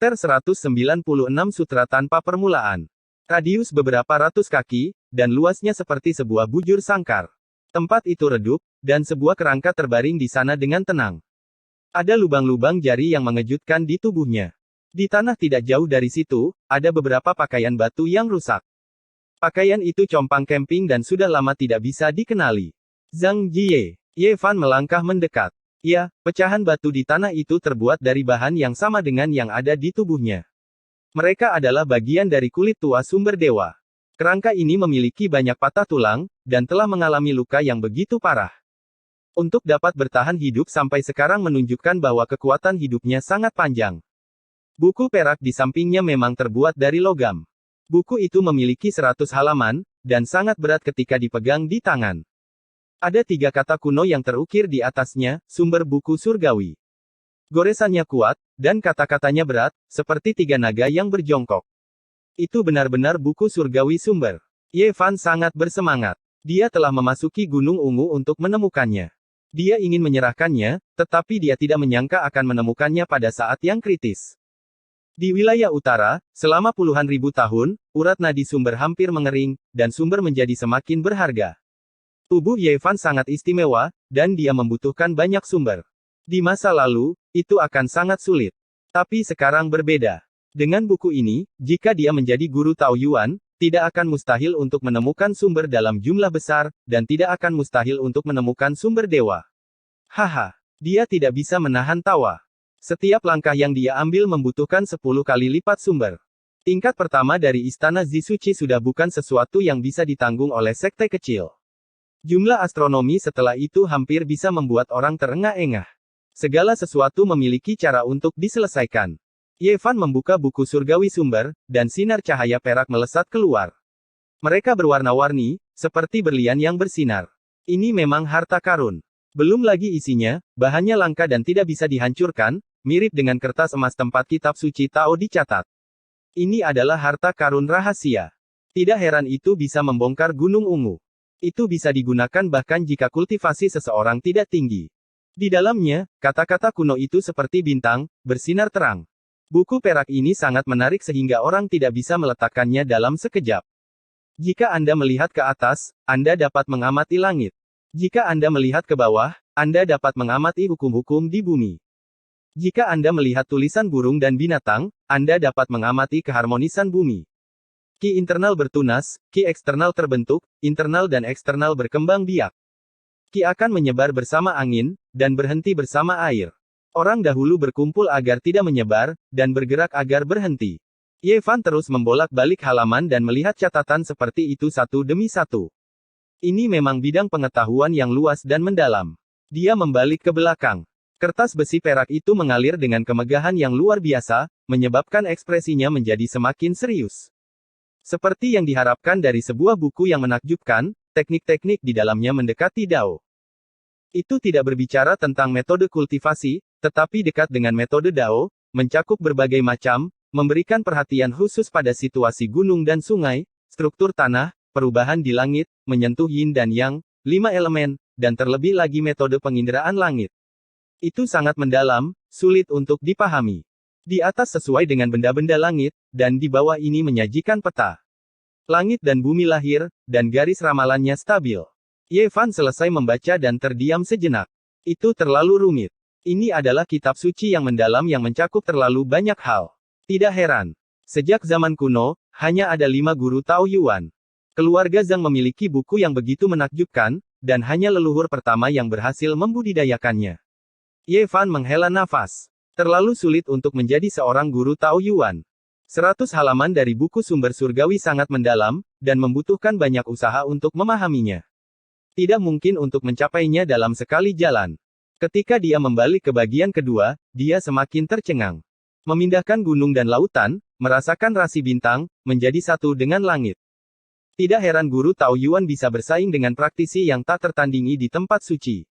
Chapter 196 Sutra Tanpa Permulaan. Radius beberapa ratus kaki, dan luasnya seperti sebuah bujur sangkar. Tempat itu redup, dan sebuah kerangka terbaring di sana dengan tenang. Ada lubang-lubang jari yang mengejutkan di tubuhnya. Di tanah tidak jauh dari situ, ada beberapa pakaian batu yang rusak. Pakaian itu compang camping dan sudah lama tidak bisa dikenali. Zhang Jie. Ye Fan melangkah mendekat. Ya, pecahan batu di tanah itu terbuat dari bahan yang sama dengan yang ada di tubuhnya. Mereka adalah bagian dari kulit tua sumber dewa. Kerangka ini memiliki banyak patah tulang, dan telah mengalami luka yang begitu parah. Untuk dapat bertahan hidup sampai sekarang menunjukkan bahwa kekuatan hidupnya sangat panjang. Buku perak di sampingnya memang terbuat dari logam. Buku itu memiliki 100 halaman, dan sangat berat ketika dipegang di tangan. Ada 3 kata kuno yang terukir di atasnya, sumber buku surgawi. Goresannya kuat, dan kata-katanya berat, seperti 3 naga yang berjongkok. Itu benar-benar buku surgawi sumber. Ye Fan sangat bersemangat. Dia telah memasuki Gunung Ungu untuk menemukannya. Dia ingin menyerahkannya, tetapi dia tidak menyangka akan menemukannya pada saat yang kritis. Di wilayah utara, selama puluhan ribu tahun, urat nadi sumber hampir mengering, dan sumber menjadi semakin berharga. Tubuh Ye Fan sangat istimewa, dan dia membutuhkan banyak sumber. Di masa lalu, itu akan sangat sulit. Tapi sekarang berbeda. Dengan buku ini, jika dia menjadi guru Taoyuan, tidak akan mustahil untuk menemukan sumber dalam jumlah besar, dan tidak akan mustahil untuk menemukan sumber dewa. Haha, dia tidak bisa menahan tawa. Setiap langkah yang dia ambil membutuhkan 10 kali lipat sumber. Tingkat pertama dari Istana Zisuci sudah bukan sesuatu yang bisa ditanggung oleh sekte kecil. Jumlah astronomi setelah itu hampir bisa membuat orang terengah-engah. Segala sesuatu memiliki cara untuk diselesaikan. Ye Fan membuka buku surgawi sumber, dan sinar cahaya perak melesat keluar. Mereka berwarna-warni, seperti berlian yang bersinar. Ini memang harta karun. Belum lagi isinya, bahannya langka dan tidak bisa dihancurkan, mirip dengan kertas emas tempat kitab suci Tao dicatat. Ini adalah harta karun rahasia. Tidak heran itu bisa membongkar Gunung Ungu. Itu bisa digunakan bahkan jika kultivasi seseorang tidak tinggi. Di dalamnya, kata-kata kuno itu seperti bintang, bersinar terang. Buku perak ini sangat menarik sehingga orang tidak bisa meletakkannya dalam sekejap. Jika Anda melihat ke atas, Anda dapat mengamati langit. Jika Anda melihat ke bawah, Anda dapat mengamati hukum-hukum di bumi. Jika Anda melihat tulisan burung dan binatang, Anda dapat mengamati keharmonisan bumi. Ki internal bertunas, ki eksternal terbentuk, internal dan eksternal berkembang biak. Ki akan menyebar bersama angin, dan berhenti bersama air. Orang dahulu berkumpul agar tidak menyebar, dan bergerak agar berhenti. Ye Fan terus membolak-balik halaman dan melihat catatan seperti itu satu demi satu. Ini memang bidang pengetahuan yang luas dan mendalam. Dia membalik ke belakang. Kertas besi perak itu mengalir dengan kemegahan yang luar biasa, menyebabkan ekspresinya menjadi semakin serius. Seperti yang diharapkan dari sebuah buku yang menakjubkan, teknik-teknik di dalamnya mendekati Dao. Itu tidak berbicara tentang metode kultivasi, tetapi dekat dengan metode Dao, mencakup berbagai macam, memberikan perhatian khusus pada situasi gunung dan sungai, struktur tanah, perubahan di langit, menyentuh yin dan yang, 5 elemen, dan terlebih lagi metode penginderaan langit. Itu sangat mendalam, sulit untuk dipahami. Di atas sesuai dengan benda-benda langit, dan di bawah ini menyajikan peta. Langit dan bumi lahir, dan garis ramalannya stabil. Ye Fan selesai membaca dan terdiam sejenak. Itu terlalu rumit. Ini adalah kitab suci yang mendalam yang mencakup terlalu banyak hal. Tidak heran. Sejak zaman kuno, hanya ada 5 guru Taoyuan. Keluarga Zhang memiliki buku yang begitu menakjubkan, dan hanya leluhur pertama yang berhasil membudidayakannya. Ye Fan menghela nafas. Terlalu sulit untuk menjadi seorang guru Taoyuan. 100 halaman dari buku sumber surgawi sangat mendalam, dan membutuhkan banyak usaha untuk memahaminya. Tidak mungkin untuk mencapainya dalam sekali jalan. Ketika dia membalik ke bagian kedua, dia semakin tercengang. Memindahkan gunung dan lautan, merasakan rasi bintang, menjadi satu dengan langit. Tidak heran guru Taoyuan bisa bersaing dengan praktisi yang tak tertandingi di tempat suci.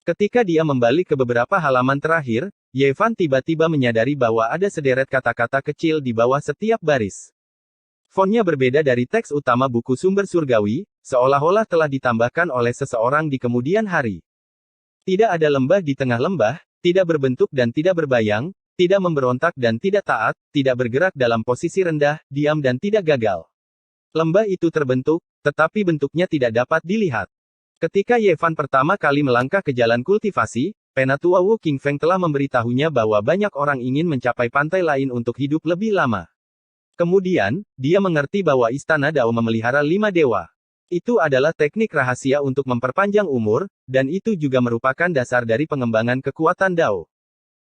Ketika dia membalik ke beberapa halaman terakhir, Ye Fan tiba-tiba menyadari bahwa ada sederet kata-kata kecil di bawah setiap baris. Fontnya berbeda dari teks utama buku sumber surgawi, seolah-olah telah ditambahkan oleh seseorang di kemudian hari. Tidak ada lembah di tengah lembah, tidak berbentuk dan tidak berbayang, Tidak memberontak dan tidak taat, tidak bergerak dalam posisi rendah, diam dan tidak gagal. Lembah itu terbentuk, tetapi bentuknya tidak dapat dilihat. Ketika Ye Fan pertama kali melangkah ke jalan kultivasi, Penatua Wu Qingfeng telah memberitahunya bahwa banyak orang ingin mencapai pantai lain untuk hidup lebih lama. Kemudian, dia mengerti bahwa Istana Dao memelihara 5 dewa. Itu adalah teknik rahasia untuk memperpanjang umur, dan itu juga merupakan dasar dari pengembangan kekuatan Dao.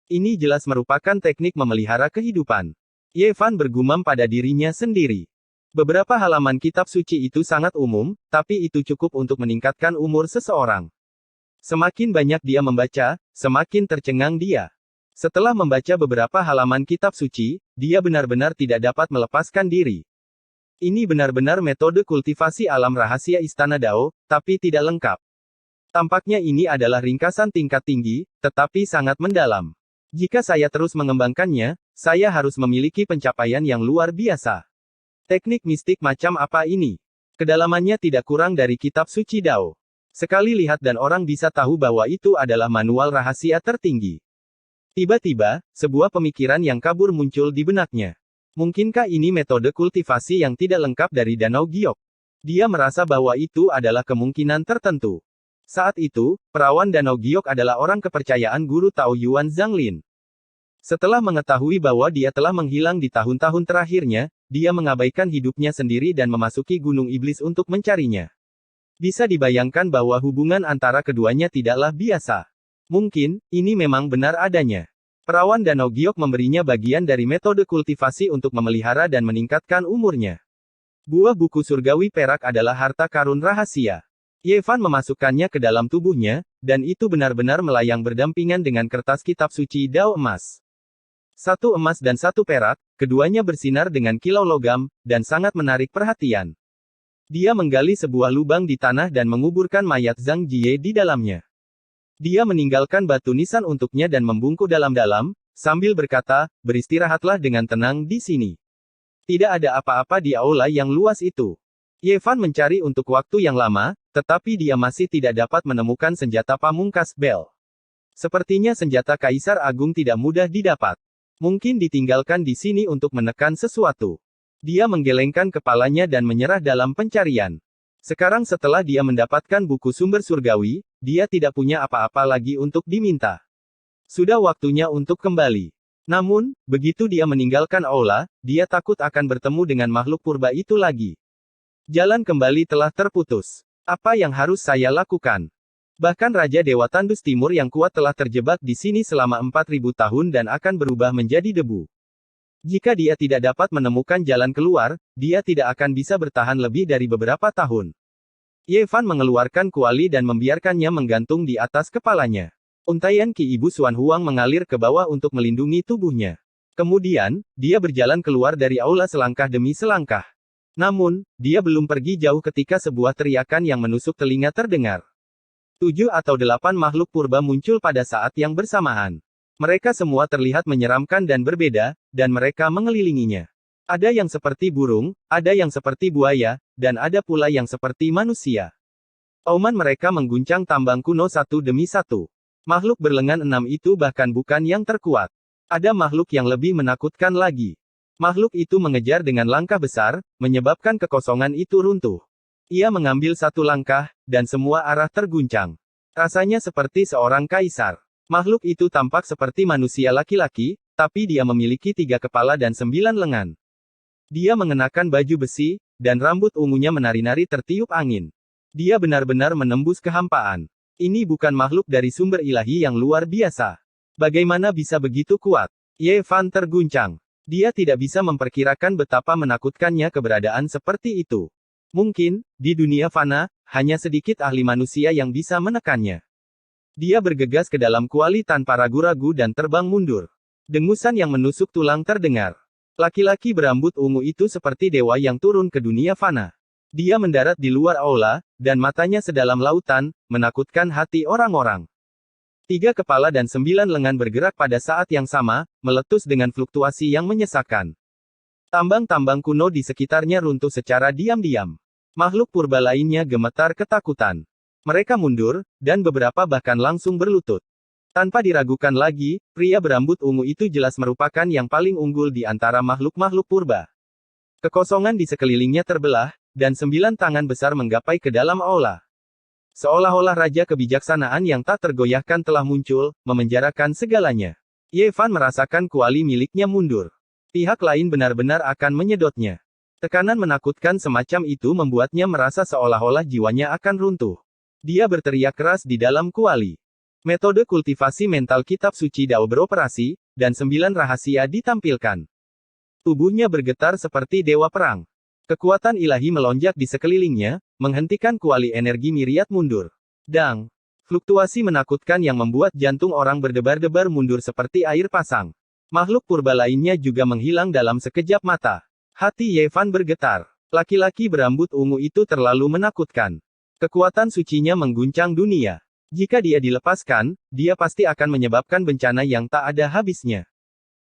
Ini jelas merupakan teknik memelihara kehidupan. Ye Fan bergumam pada dirinya sendiri. Beberapa halaman kitab suci itu sangat umum, tapi itu cukup untuk meningkatkan umur seseorang. Semakin banyak dia membaca, semakin tercengang dia. Setelah membaca beberapa halaman kitab suci, dia benar-benar tidak dapat melepaskan diri. Ini benar-benar metode kultivasi alam rahasia Istana Dao, tapi tidak lengkap. Tampaknya ini adalah ringkasan tingkat tinggi, tetapi sangat mendalam. Jika saya terus mengembangkannya, saya harus memiliki pencapaian yang luar biasa. Teknik mistik macam apa ini? Kedalamannya tidak kurang dari kitab suci Dao. Sekali lihat dan orang bisa tahu bahwa itu adalah manual rahasia tertinggi. Tiba-tiba, sebuah pemikiran yang kabur muncul di benaknya. Mungkinkah ini metode kultivasi yang tidak lengkap dari Danau Giok? Dia merasa bahwa itu adalah kemungkinan tertentu. Saat itu, perawan Danau Giok adalah orang kepercayaan guru Tao Yuan Zhanglin. Setelah mengetahui bahwa dia telah menghilang di tahun-tahun terakhirnya, dia mengabaikan hidupnya sendiri dan memasuki Gunung Iblis untuk mencarinya. Bisa dibayangkan bahwa hubungan antara keduanya tidaklah biasa. Mungkin, ini memang benar adanya. Perawan Danau Giok memberinya bagian dari metode kultivasi untuk memelihara dan meningkatkan umurnya. Buah buku surgawi perak adalah harta karun rahasia. Ye Fan memasukkannya ke dalam tubuhnya, dan itu benar-benar melayang berdampingan dengan kertas kitab suci Dao emas. 1 emas dan 1 perak, keduanya bersinar dengan kilau logam, dan sangat menarik perhatian. Dia menggali sebuah lubang di tanah dan menguburkan mayat Zhang Jie di dalamnya. Dia meninggalkan batu nisan untuknya dan membungkuk dalam-dalam, sambil berkata, beristirahatlah dengan tenang di sini. Tidak ada apa-apa di aula yang luas itu. Ye Fan mencari untuk waktu yang lama, tetapi dia masih tidak dapat menemukan senjata pamungkas bel. Sepertinya senjata Kaisar Agung tidak mudah didapat. Mungkin ditinggalkan di sini untuk menekan sesuatu. Dia menggelengkan kepalanya dan menyerah dalam pencarian. Sekarang setelah dia mendapatkan buku sumber surgawi, dia tidak punya apa-apa lagi untuk diminta. Sudah waktunya untuk kembali. Namun, begitu dia meninggalkan aula, dia takut akan bertemu dengan makhluk purba itu lagi. Jalan kembali telah terputus. Apa yang harus saya lakukan? Bahkan Raja Dewa Tandus Timur yang kuat telah terjebak di sini selama 4000 tahun dan akan berubah menjadi debu. Jika dia tidak dapat menemukan jalan keluar, dia tidak akan bisa bertahan lebih dari beberapa tahun. Ye Fan mengeluarkan kuali dan membiarkannya menggantung di atas kepalanya. Untaian Ki Ibu Xuan Huang mengalir ke bawah untuk melindungi tubuhnya. Kemudian, dia berjalan keluar dari aula selangkah demi selangkah. Namun, dia belum pergi jauh ketika sebuah teriakan yang menusuk telinga terdengar. 7 atau 8 makhluk purba muncul pada saat yang bersamaan. Mereka semua terlihat menyeramkan dan berbeda, dan mereka mengelilinginya. Ada yang seperti burung, ada yang seperti buaya, dan ada pula yang seperti manusia. Auman mereka mengguncang tambang kuno satu demi satu. Makhluk berlengan 6 itu bahkan bukan yang terkuat. Ada makhluk yang lebih menakutkan lagi. Makhluk itu mengejar dengan langkah besar, menyebabkan kekosongan itu runtuh. Ia mengambil satu langkah, dan semua arah terguncang. Rasanya seperti seorang kaisar. Makhluk itu tampak seperti manusia laki-laki, tapi dia memiliki 3 kepala dan 9 lengan. Dia mengenakan baju besi, dan rambut ungunya menari-nari tertiup angin. Dia benar-benar menembus kehampaan. Ini bukan makhluk dari sumber ilahi yang luar biasa. Bagaimana bisa begitu kuat? Ye Fan terguncang. Dia tidak bisa memperkirakan betapa menakutkannya keberadaan seperti itu. Mungkin, di dunia fana, hanya sedikit ahli manusia yang bisa menekannya. Dia bergegas ke dalam kuali tanpa ragu-ragu dan terbang mundur. Dengusan yang menusuk tulang terdengar. Laki-laki berambut ungu itu seperti dewa yang turun ke dunia fana. Dia mendarat di luar aula, dan matanya sedalam lautan, menakutkan hati orang-orang. 3 kepala dan 9 lengan bergerak pada saat yang sama, meletus dengan fluktuasi yang menyesakkan. Tambang-tambang kuno di sekitarnya runtuh secara diam-diam. Makhluk purba lainnya gemetar ketakutan. Mereka mundur, dan beberapa bahkan langsung berlutut. Tanpa diragukan lagi, pria berambut ungu itu jelas merupakan yang paling unggul di antara makhluk-makhluk purba. Kekosongan di sekelilingnya terbelah, dan 9 tangan besar menggapai ke dalam aula. Seolah-olah raja kebijaksanaan yang tak tergoyahkan telah muncul, memenjarakan segalanya. Ye Fan merasakan kuali miliknya mundur. Pihak lain benar-benar akan menyedotnya. Tekanan menakutkan semacam itu membuatnya merasa seolah-olah jiwanya akan runtuh. Dia berteriak keras di dalam kuali. Metode kultivasi mental kitab suci Dao beroperasi, dan 9 rahasia ditampilkan. Tubuhnya bergetar seperti dewa perang. Kekuatan ilahi melonjak di sekelilingnya, menghentikan kuali energi miriat mundur. Dang! Fluktuasi menakutkan yang membuat jantung orang berdebar-debar mundur seperti air pasang. Makhluk purba lainnya juga menghilang dalam sekejap mata. Hati Ye Fan bergetar. Laki-laki berambut ungu itu terlalu menakutkan. Kekuatan sucinya mengguncang dunia. Jika dia dilepaskan, dia pasti akan menyebabkan bencana yang tak ada habisnya.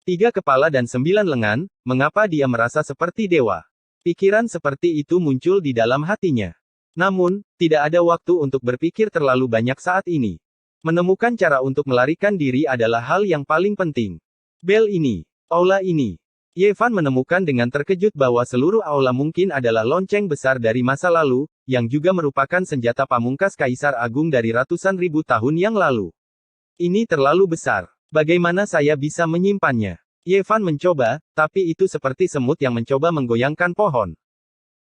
3 kepala dan 9 lengan, mengapa dia merasa seperti dewa? Pikiran seperti itu muncul di dalam hatinya. Namun, tidak ada waktu untuk berpikir terlalu banyak saat ini. Menemukan cara untuk melarikan diri adalah hal yang paling penting. Bel ini, aula ini. Ye Fan menemukan dengan terkejut bahwa seluruh aula mungkin adalah lonceng besar dari masa lalu, yang juga merupakan senjata pamungkas Kaisar Agung dari ratusan ribu tahun yang lalu. Ini terlalu besar. Bagaimana saya bisa menyimpannya? Ye Fan mencoba, tapi itu seperti semut yang mencoba menggoyangkan pohon.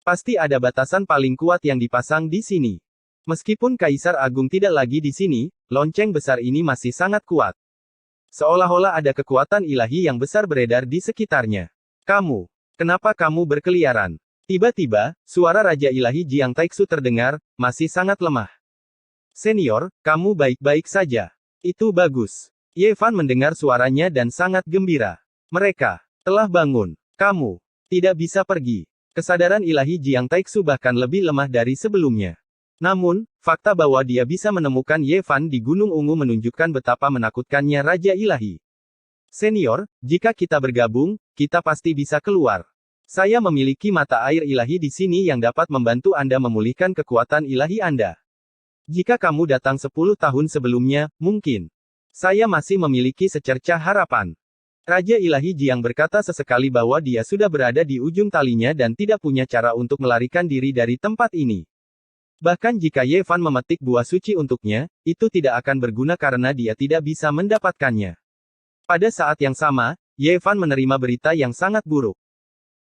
Pasti ada batasan paling kuat yang dipasang di sini. Meskipun Kaisar Agung tidak lagi di sini, lonceng besar ini masih sangat kuat. Seolah-olah ada kekuatan ilahi yang besar beredar di sekitarnya. Kamu, kenapa kamu berkeliaran? Tiba-tiba, suara Raja Ilahi Jiang Taixu terdengar, masih sangat lemah. Senior, kamu baik-baik saja. Itu bagus. Ye Fan mendengar suaranya dan sangat gembira. Mereka telah bangun. Kamu tidak bisa pergi. Kesadaran ilahi Jiang Taixu bahkan lebih lemah dari sebelumnya. Namun, fakta bahwa dia bisa menemukan Ye Fan di Gunung Ungu menunjukkan betapa menakutkannya Raja Ilahi. Senior, jika kita bergabung, kita pasti bisa keluar. Saya memiliki mata air ilahi di sini yang dapat membantu Anda memulihkan kekuatan ilahi Anda. Jika kamu datang 10 tahun sebelumnya, mungkin saya masih memiliki secercah harapan. Raja Ilahi Jiang berkata sesekali bahwa dia sudah berada di ujung talinya dan tidak punya cara untuk melarikan diri dari tempat ini. Bahkan jika Ye Fan memetik buah suci untuknya, itu tidak akan berguna karena dia tidak bisa mendapatkannya. Pada saat yang sama, Ye Fan menerima berita yang sangat buruk.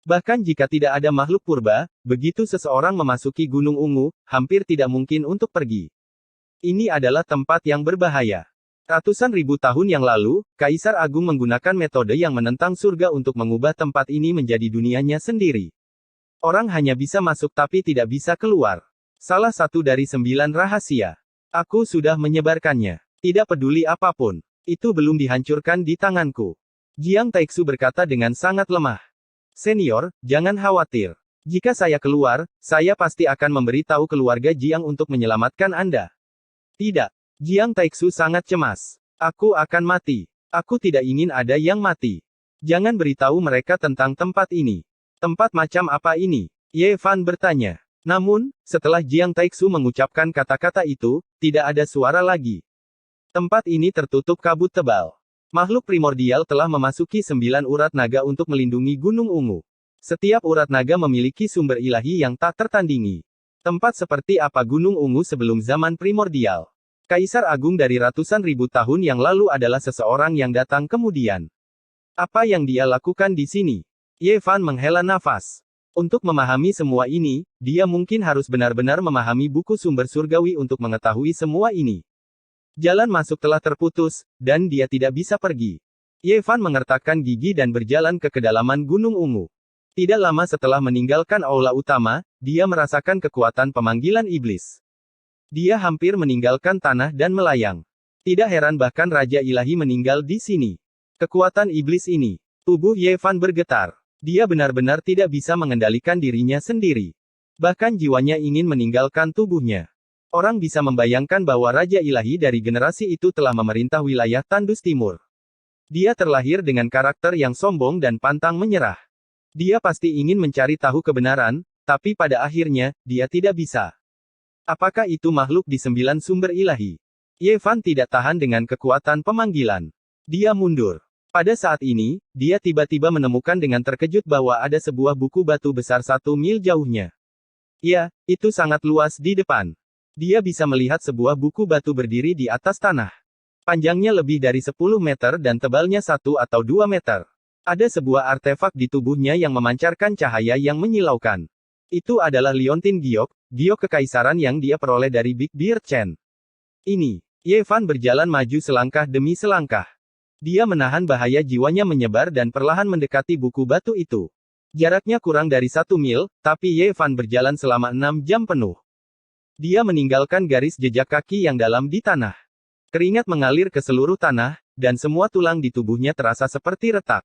Bahkan jika tidak ada makhluk purba, begitu seseorang memasuki Gunung Ungu, hampir tidak mungkin untuk pergi. Ini adalah tempat yang berbahaya. Ratusan ribu tahun yang lalu, Kaisar Agung menggunakan metode yang menentang surga untuk mengubah tempat ini menjadi dunianya sendiri. Orang hanya bisa masuk tapi tidak bisa keluar. Salah satu dari 9 rahasia. Aku sudah menyebarkannya. Tidak peduli apapun. Itu belum dihancurkan di tanganku. Jiang Taixu berkata dengan sangat lemah. Senior, jangan khawatir. Jika saya keluar, saya pasti akan memberitahu keluarga Jiang untuk menyelamatkan Anda. Tidak. Jiang Taixu sangat cemas. Aku akan mati. Aku tidak ingin ada yang mati. Jangan beritahu mereka tentang tempat ini. Tempat macam apa ini? Ye Fan bertanya. Namun, setelah Jiang Taixu mengucapkan kata-kata itu, tidak ada suara lagi. Tempat ini tertutup kabut tebal. Makhluk primordial telah memasuki 9 urat naga untuk melindungi Gunung Ungu. Setiap urat naga memiliki sumber ilahi yang tak tertandingi. Tempat seperti apa Gunung Ungu sebelum zaman primordial? Kaisar Agung dari ratusan ribu tahun yang lalu adalah seseorang yang datang kemudian. Apa yang dia lakukan di sini? Ye Fan menghela nafas. Untuk memahami semua ini, dia mungkin harus benar-benar memahami buku sumber surgawi untuk mengetahui semua ini. Jalan masuk telah terputus, dan dia tidak bisa pergi. Ye Fan mengertakkan gigi dan berjalan ke kedalaman Gunung Ungu. Tidak lama setelah meninggalkan aula utama, dia merasakan kekuatan pemanggilan iblis. Dia hampir meninggalkan tanah dan melayang. Tidak heran bahkan Raja Ilahi meninggal di sini. Kekuatan iblis ini. Tubuh Ye Fan bergetar. Dia benar-benar tidak bisa mengendalikan dirinya sendiri. Bahkan jiwanya ingin meninggalkan tubuhnya. Orang bisa membayangkan bahwa Raja Ilahi dari generasi itu telah memerintah wilayah Tandus Timur. Dia terlahir dengan karakter yang sombong dan pantang menyerah. Dia pasti ingin mencari tahu kebenaran, tapi pada akhirnya, dia tidak bisa. Apakah itu makhluk di 9 sumber ilahi? Ye Fan tidak tahan dengan kekuatan pemanggilan. Dia mundur. Pada saat ini, dia tiba-tiba menemukan dengan terkejut bahwa ada sebuah buku batu besar 1 mil jauhnya. Ya, itu sangat luas di depan. Dia bisa melihat sebuah buku batu berdiri di atas tanah. Panjangnya lebih dari 10 meter dan tebalnya 1 atau 2 meter. Ada sebuah artefak di tubuhnya yang memancarkan cahaya yang menyilaukan. Itu adalah liontin giok, giok kekaisaran yang dia peroleh dari Big Beard Chen. Ini. Ye Fan berjalan maju selangkah demi selangkah. Dia menahan bahaya jiwanya menyebar dan perlahan mendekati buku batu itu. Jaraknya kurang dari 1 mil, tapi Ye Fan berjalan selama 6 jam penuh. Dia meninggalkan garis jejak kaki yang dalam di tanah. Keringat mengalir ke seluruh tanah, dan semua tulang di tubuhnya terasa seperti retak.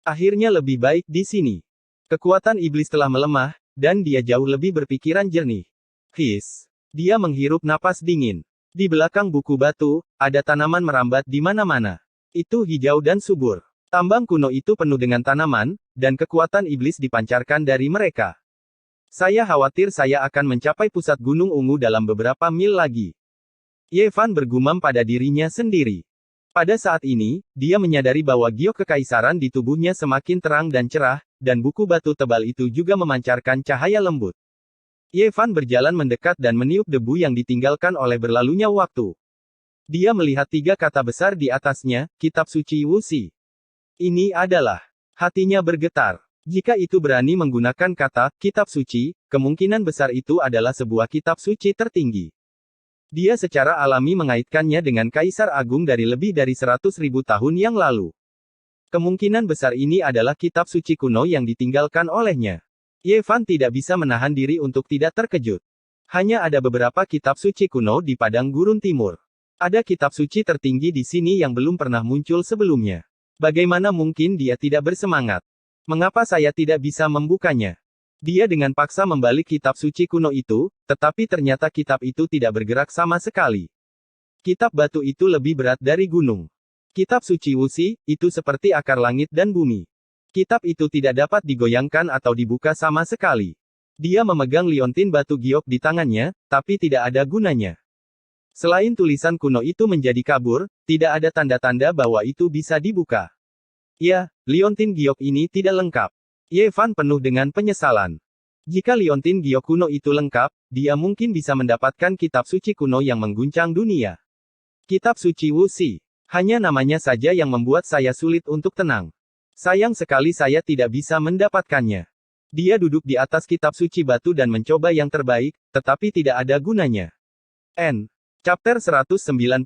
Akhirnya lebih baik di sini. Kekuatan iblis telah melemah, dan dia jauh lebih berpikiran jernih. His. Dia menghirup napas dingin. Di belakang buku batu, ada tanaman merambat di mana-mana. Itu hijau dan subur. Tambang kuno itu penuh dengan tanaman, dan kekuatan iblis dipancarkan dari mereka. Saya khawatir saya akan mencapai pusat gunung ungu dalam beberapa mil lagi. Ye Fan bergumam pada dirinya sendiri. Pada saat ini, dia menyadari bahwa giok kekaisaran di tubuhnya semakin terang dan cerah, dan buku batu tebal itu juga memancarkan cahaya lembut. Ye Fan berjalan mendekat dan meniup debu yang ditinggalkan oleh berlalunya waktu. Dia melihat 3 kata besar di atasnya, Kitab Suci Wuxi. Ini adalah. Hatinya bergetar. Jika itu berani menggunakan kata, Kitab Suci, kemungkinan besar itu adalah sebuah kitab suci tertinggi. Dia secara alami mengaitkannya dengan Kaisar Agung dari lebih dari 100.000 tahun yang lalu. Kemungkinan besar ini adalah kitab suci kuno yang ditinggalkan olehnya. Ye Fan tidak bisa menahan diri untuk tidak terkejut. Hanya ada beberapa kitab suci kuno di padang gurun timur. Ada kitab suci tertinggi di sini yang belum pernah muncul sebelumnya. Bagaimana mungkin dia tidak bersemangat? Mengapa saya tidak bisa membukanya? Dia dengan paksa membalik kitab suci kuno itu, tetapi ternyata kitab itu tidak bergerak sama sekali. Kitab batu itu lebih berat dari gunung. Kitab suci Wuxi, itu seperti akar langit dan bumi. Kitab itu tidak dapat digoyangkan atau dibuka sama sekali. Dia memegang liontin batu giok di tangannya, tapi tidak ada gunanya. Selain tulisan kuno itu menjadi kabur, tidak ada tanda-tanda bahwa itu bisa dibuka. Ya, liontin giok ini tidak lengkap. Ye Fan penuh dengan penyesalan. Jika liontin giok kuno itu lengkap, dia mungkin bisa mendapatkan kitab suci kuno yang mengguncang dunia. Kitab suci Wuxi. Hanya namanya saja yang membuat saya sulit untuk tenang. Sayang sekali saya tidak bisa mendapatkannya. Dia duduk di atas kitab suci batu dan mencoba yang terbaik, tetapi tidak ada gunanya. N. Chapter 197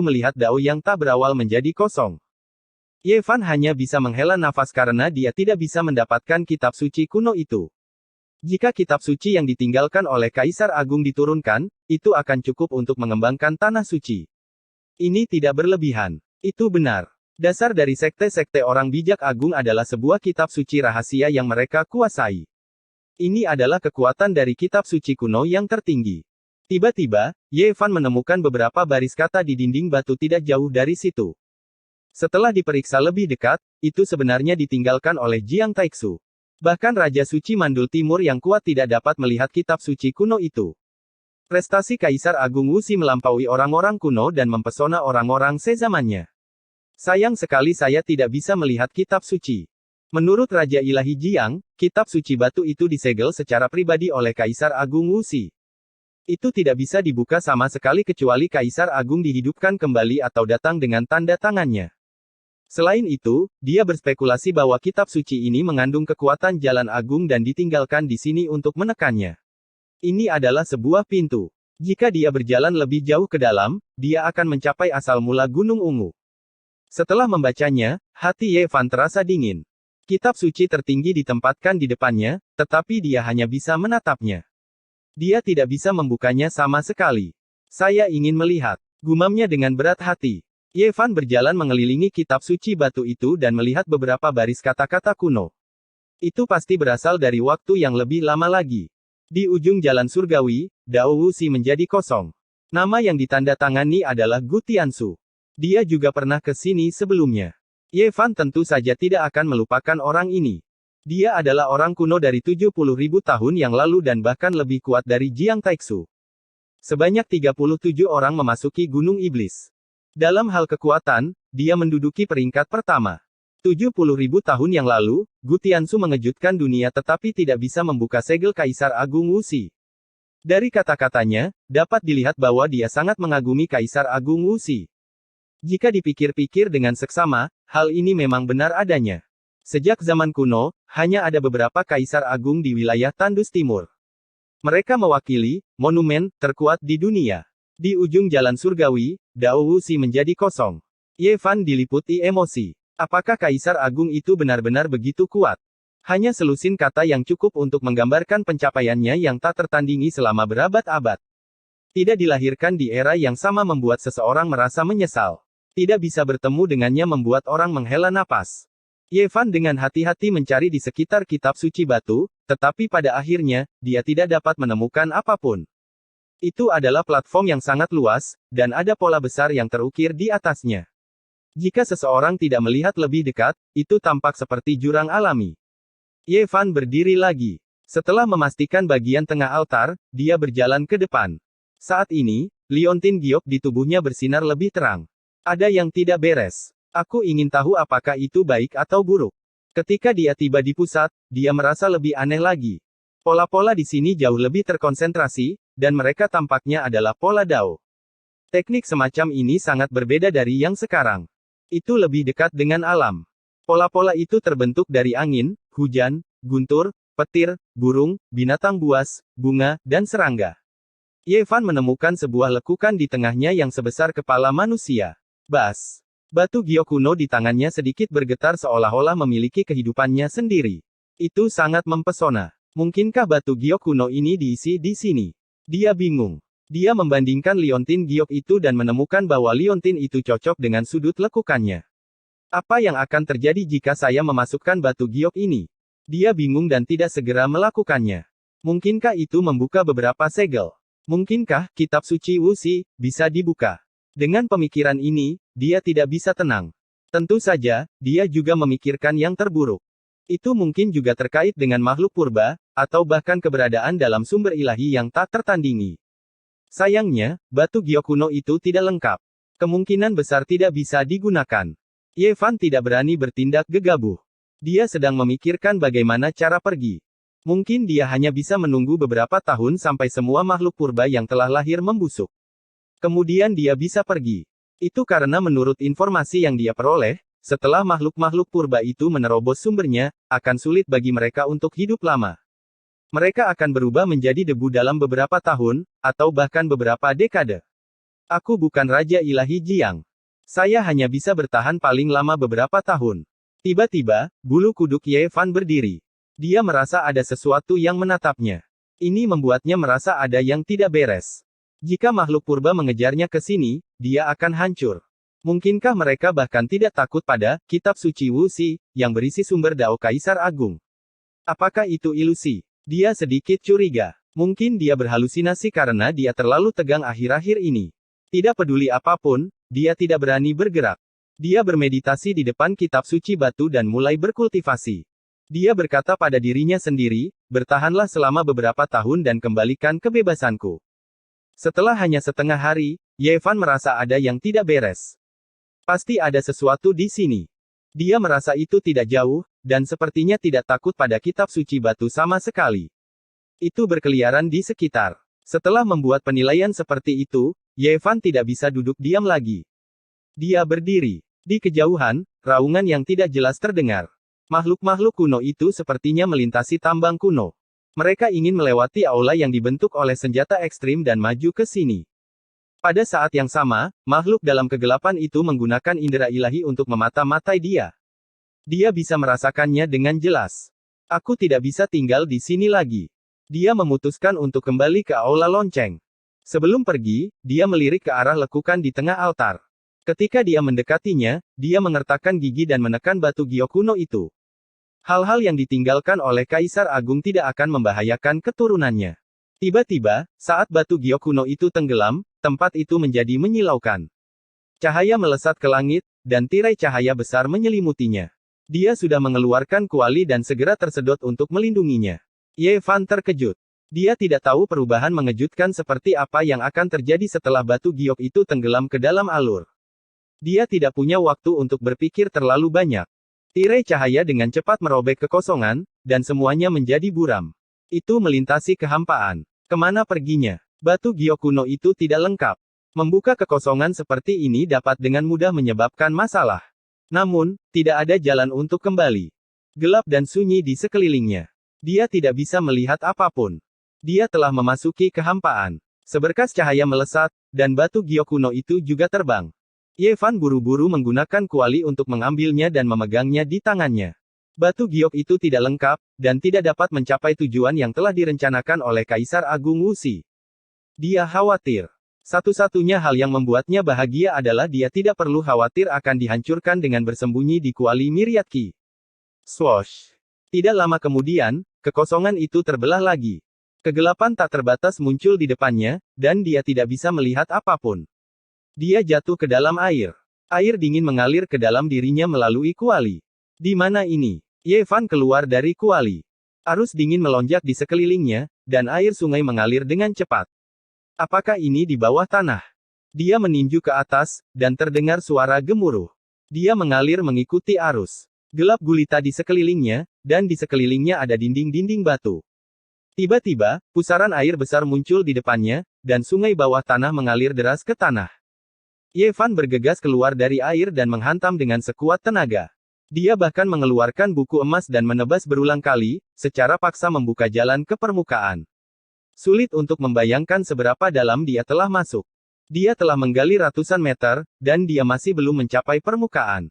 melihat dao yang tak berawal menjadi kosong. Ye Fan hanya bisa menghela nafas karena dia tidak bisa mendapatkan kitab suci kuno itu. Jika kitab suci yang ditinggalkan oleh Kaisar Agung diturunkan, itu akan cukup untuk mengembangkan tanah suci. Ini tidak berlebihan. Itu benar. Dasar dari sekte-sekte orang bijak agung adalah sebuah kitab suci rahasia yang mereka kuasai. Ini adalah kekuatan dari kitab suci kuno yang tertinggi. Tiba-tiba, Ye Fan menemukan beberapa baris kata di dinding batu tidak jauh dari situ. Setelah diperiksa lebih dekat, itu sebenarnya ditinggalkan oleh Jiang Taixu. Bahkan Raja Suci Mandul Timur yang kuat tidak dapat melihat kitab suci kuno itu. Prestasi Kaisar Agung Wuxi melampaui orang-orang kuno dan mempesona orang-orang sezamannya. Sayang sekali saya tidak bisa melihat kitab suci. Menurut Raja Ilahi Jiang, kitab suci batu itu disegel secara pribadi oleh Kaisar Agung Wuxi. Itu tidak bisa dibuka sama sekali kecuali Kaisar Agung dihidupkan kembali atau datang dengan tanda tangannya. Selain itu, dia berspekulasi bahwa kitab suci ini mengandung kekuatan jalan agung dan ditinggalkan di sini untuk menekannya. Ini adalah sebuah pintu. Jika dia berjalan lebih jauh ke dalam, dia akan mencapai asal mula Gunung Ungu. Setelah membacanya, hati Ye Fan terasa dingin. Kitab suci tertinggi ditempatkan di depannya, tetapi dia hanya bisa menatapnya. Dia tidak bisa membukanya sama sekali. Saya ingin melihat, gumamnya dengan berat hati. Ye Fan berjalan mengelilingi kitab suci batu itu dan melihat beberapa baris kata-kata kuno. Itu pasti berasal dari waktu yang lebih lama lagi. Di ujung jalan surgawi, Dao Wuxi menjadi kosong. Nama yang ditandatangani adalah Gu Tiansu. Dia juga pernah ke sini sebelumnya. Ye Fan tentu saja tidak akan melupakan orang ini. Dia adalah orang kuno dari 70.000 tahun yang lalu dan bahkan lebih kuat dari Jiang Taixu. Sebanyak 37 orang memasuki Gunung Iblis. Dalam hal kekuatan, dia menduduki peringkat pertama. 70.000 tahun yang lalu, Gu Tianzu mengejutkan dunia tetapi tidak bisa membuka segel Kaisar Agung Wuxi. Dari kata-katanya, dapat dilihat bahwa dia sangat mengagumi Kaisar Agung Wuxi. Jika dipikir-pikir dengan seksama, hal ini memang benar adanya. Sejak zaman kuno, hanya ada beberapa Kaisar Agung di wilayah Tandus Timur. Mereka mewakili monumen terkuat di dunia. Di ujung jalan surgawi, Dao Wuxi menjadi kosong. Ye Fan diliputi emosi. Apakah Kaisar Agung itu benar-benar begitu kuat? Hanya selusin kata yang cukup untuk menggambarkan pencapaiannya yang tak tertandingi selama berabad-abad. Tidak dilahirkan di era yang sama membuat seseorang merasa menyesal. Tidak bisa bertemu dengannya membuat orang menghela napas. Ye Fan dengan hati-hati mencari di sekitar kitab suci batu, tetapi pada akhirnya, dia tidak dapat menemukan apapun. Itu adalah platform yang sangat luas, dan ada pola besar yang terukir di atasnya. Jika seseorang tidak melihat lebih dekat, itu tampak seperti jurang alami. Ye Fan berdiri lagi. Setelah memastikan bagian tengah altar, dia berjalan ke depan. Saat ini, liontin giok di tubuhnya bersinar lebih terang. Ada yang tidak beres. Aku ingin tahu apakah itu baik atau buruk. Ketika dia tiba di pusat, dia merasa lebih aneh lagi. Pola-pola di sini jauh lebih terkonsentrasi, dan mereka tampaknya adalah pola Dao. Teknik semacam ini sangat berbeda dari yang sekarang. Itu lebih dekat dengan alam. Pola-pola itu terbentuk dari angin, hujan, guntur, petir, burung, binatang buas, bunga, dan serangga. Ye Fan menemukan sebuah lekukan di tengahnya yang sebesar kepala manusia. Bas. Batu giok kuno di tangannya sedikit bergetar seolah-olah memiliki kehidupannya sendiri. Itu sangat mempesona. Mungkinkah batu giok kuno ini diisi di sini? Dia bingung. Dia membandingkan liontin giok itu dan menemukan bahwa liontin itu cocok dengan sudut lekukannya. Apa yang akan terjadi jika saya memasukkan batu giok ini? Dia bingung dan tidak segera melakukannya. Mungkinkah itu membuka beberapa segel? Mungkinkah kitab suci Wuxi bisa dibuka? Dengan pemikiran ini, dia tidak bisa tenang. Tentu saja, dia juga memikirkan yang terburuk. Itu mungkin juga terkait dengan makhluk purba, atau bahkan keberadaan dalam sumber ilahi yang tak tertandingi. Sayangnya, batu giok kuno itu tidak lengkap. Kemungkinan besar tidak bisa digunakan. Ye Fan tidak berani bertindak gegabah. Dia sedang memikirkan bagaimana cara pergi. Mungkin dia hanya bisa menunggu beberapa tahun sampai semua makhluk purba yang telah lahir membusuk. Kemudian dia bisa pergi. Itu karena menurut informasi yang dia peroleh, setelah makhluk-makhluk purba itu menerobos sumbernya, akan sulit bagi mereka untuk hidup lama. Mereka akan berubah menjadi debu dalam beberapa tahun, atau bahkan beberapa dekade. Aku bukan Raja Ilahi Jiang. Saya hanya bisa bertahan paling lama beberapa tahun. Tiba-tiba, bulu kuduk Ye Fan berdiri. Dia merasa ada sesuatu yang menatapnya. Ini membuatnya merasa ada yang tidak beres. Jika makhluk purba mengejarnya ke sini, dia akan hancur. Mungkinkah mereka bahkan tidak takut pada kitab suci Wuxi, yang berisi sumber Dao Kaisar Agung? Apakah itu ilusi? Dia sedikit curiga. Mungkin dia berhalusinasi karena dia terlalu tegang akhir-akhir ini. Tidak peduli apapun, dia tidak berani bergerak. Dia bermeditasi di depan kitab suci batu dan mulai berkultivasi. Dia berkata pada dirinya sendiri, bertahanlah selama beberapa tahun dan kembalikan kebebasanku. Setelah hanya setengah hari, Ye Fan merasa ada yang tidak beres. Pasti ada sesuatu di sini. Dia merasa itu tidak jauh, dan sepertinya tidak takut pada kitab suci batu sama sekali. Itu berkeliaran di sekitar. Setelah membuat penilaian seperti itu, Ye Fan tidak bisa duduk diam lagi. Dia berdiri. Di kejauhan, raungan yang tidak jelas terdengar. Makhluk-makhluk kuno itu sepertinya melintasi tambang kuno. Mereka ingin melewati aula yang dibentuk oleh senjata ekstrim dan maju ke sini. Pada saat yang sama, makhluk dalam kegelapan itu menggunakan indera ilahi untuk memata-matai dia. Dia bisa merasakannya dengan jelas. Aku tidak bisa tinggal di sini lagi. Dia memutuskan untuk kembali ke aula lonceng. Sebelum pergi, dia melirik ke arah lekukan di tengah altar. Ketika dia mendekatinya, dia mengertakkan gigi dan menekan batu giok kuno itu. Hal-hal yang ditinggalkan oleh Kaisar Agung tidak akan membahayakan keturunannya. Tiba-tiba, saat batu giok kuno itu tenggelam, tempat itu menjadi menyilaukan. Cahaya melesat ke langit, dan tirai cahaya besar menyelimutinya. Dia sudah mengeluarkan kuali dan segera tersedot untuk melindunginya. Ye Fan terkejut. Dia tidak tahu perubahan mengejutkan seperti apa yang akan terjadi setelah batu giok itu tenggelam ke dalam alur. Dia tidak punya waktu untuk berpikir terlalu banyak. Tirai cahaya dengan cepat merobek kekosongan, dan semuanya menjadi buram. Itu melintasi kehampaan. Kemana perginya? Batu giok kuno itu tidak lengkap. Membuka kekosongan seperti ini dapat dengan mudah menyebabkan masalah. Namun, tidak ada jalan untuk kembali. Gelap dan sunyi di sekelilingnya. Dia tidak bisa melihat apapun. Dia telah memasuki kehampaan. Seberkas cahaya melesat, dan batu giok kuno itu juga terbang. Ye Fan buru-buru menggunakan kuali untuk mengambilnya dan memegangnya di tangannya. Batu giok itu tidak lengkap, dan tidak dapat mencapai tujuan yang telah direncanakan oleh Kaisar Agung Wuxi. Dia khawatir. Satu-satunya hal yang membuatnya bahagia adalah dia tidak perlu khawatir akan dihancurkan dengan bersembunyi di kuali Myriad Ki. Swoosh! Tidak lama kemudian, kekosongan itu terbelah lagi. Kegelapan tak terbatas muncul di depannya, dan dia tidak bisa melihat apapun. Dia jatuh ke dalam air. Air dingin mengalir ke dalam dirinya melalui kuali. Di mana ini? Ye Fan keluar dari kuali. Arus dingin melonjak di sekelilingnya, dan air sungai mengalir dengan cepat. Apakah ini di bawah tanah? Dia meninju ke atas, dan terdengar suara gemuruh. Dia mengalir mengikuti arus. Gelap gulita di sekelilingnya, dan di sekelilingnya ada dinding-dinding batu. Tiba-tiba, pusaran air besar muncul di depannya, dan sungai bawah tanah mengalir deras ke tanah. Ye Fan bergegas keluar dari air dan menghantam dengan sekuat tenaga. Dia bahkan mengeluarkan buku emas dan menebas berulang kali, secara paksa membuka jalan ke permukaan. Sulit untuk membayangkan seberapa dalam dia telah masuk. Dia telah menggali ratusan meter, dan dia masih belum mencapai permukaan.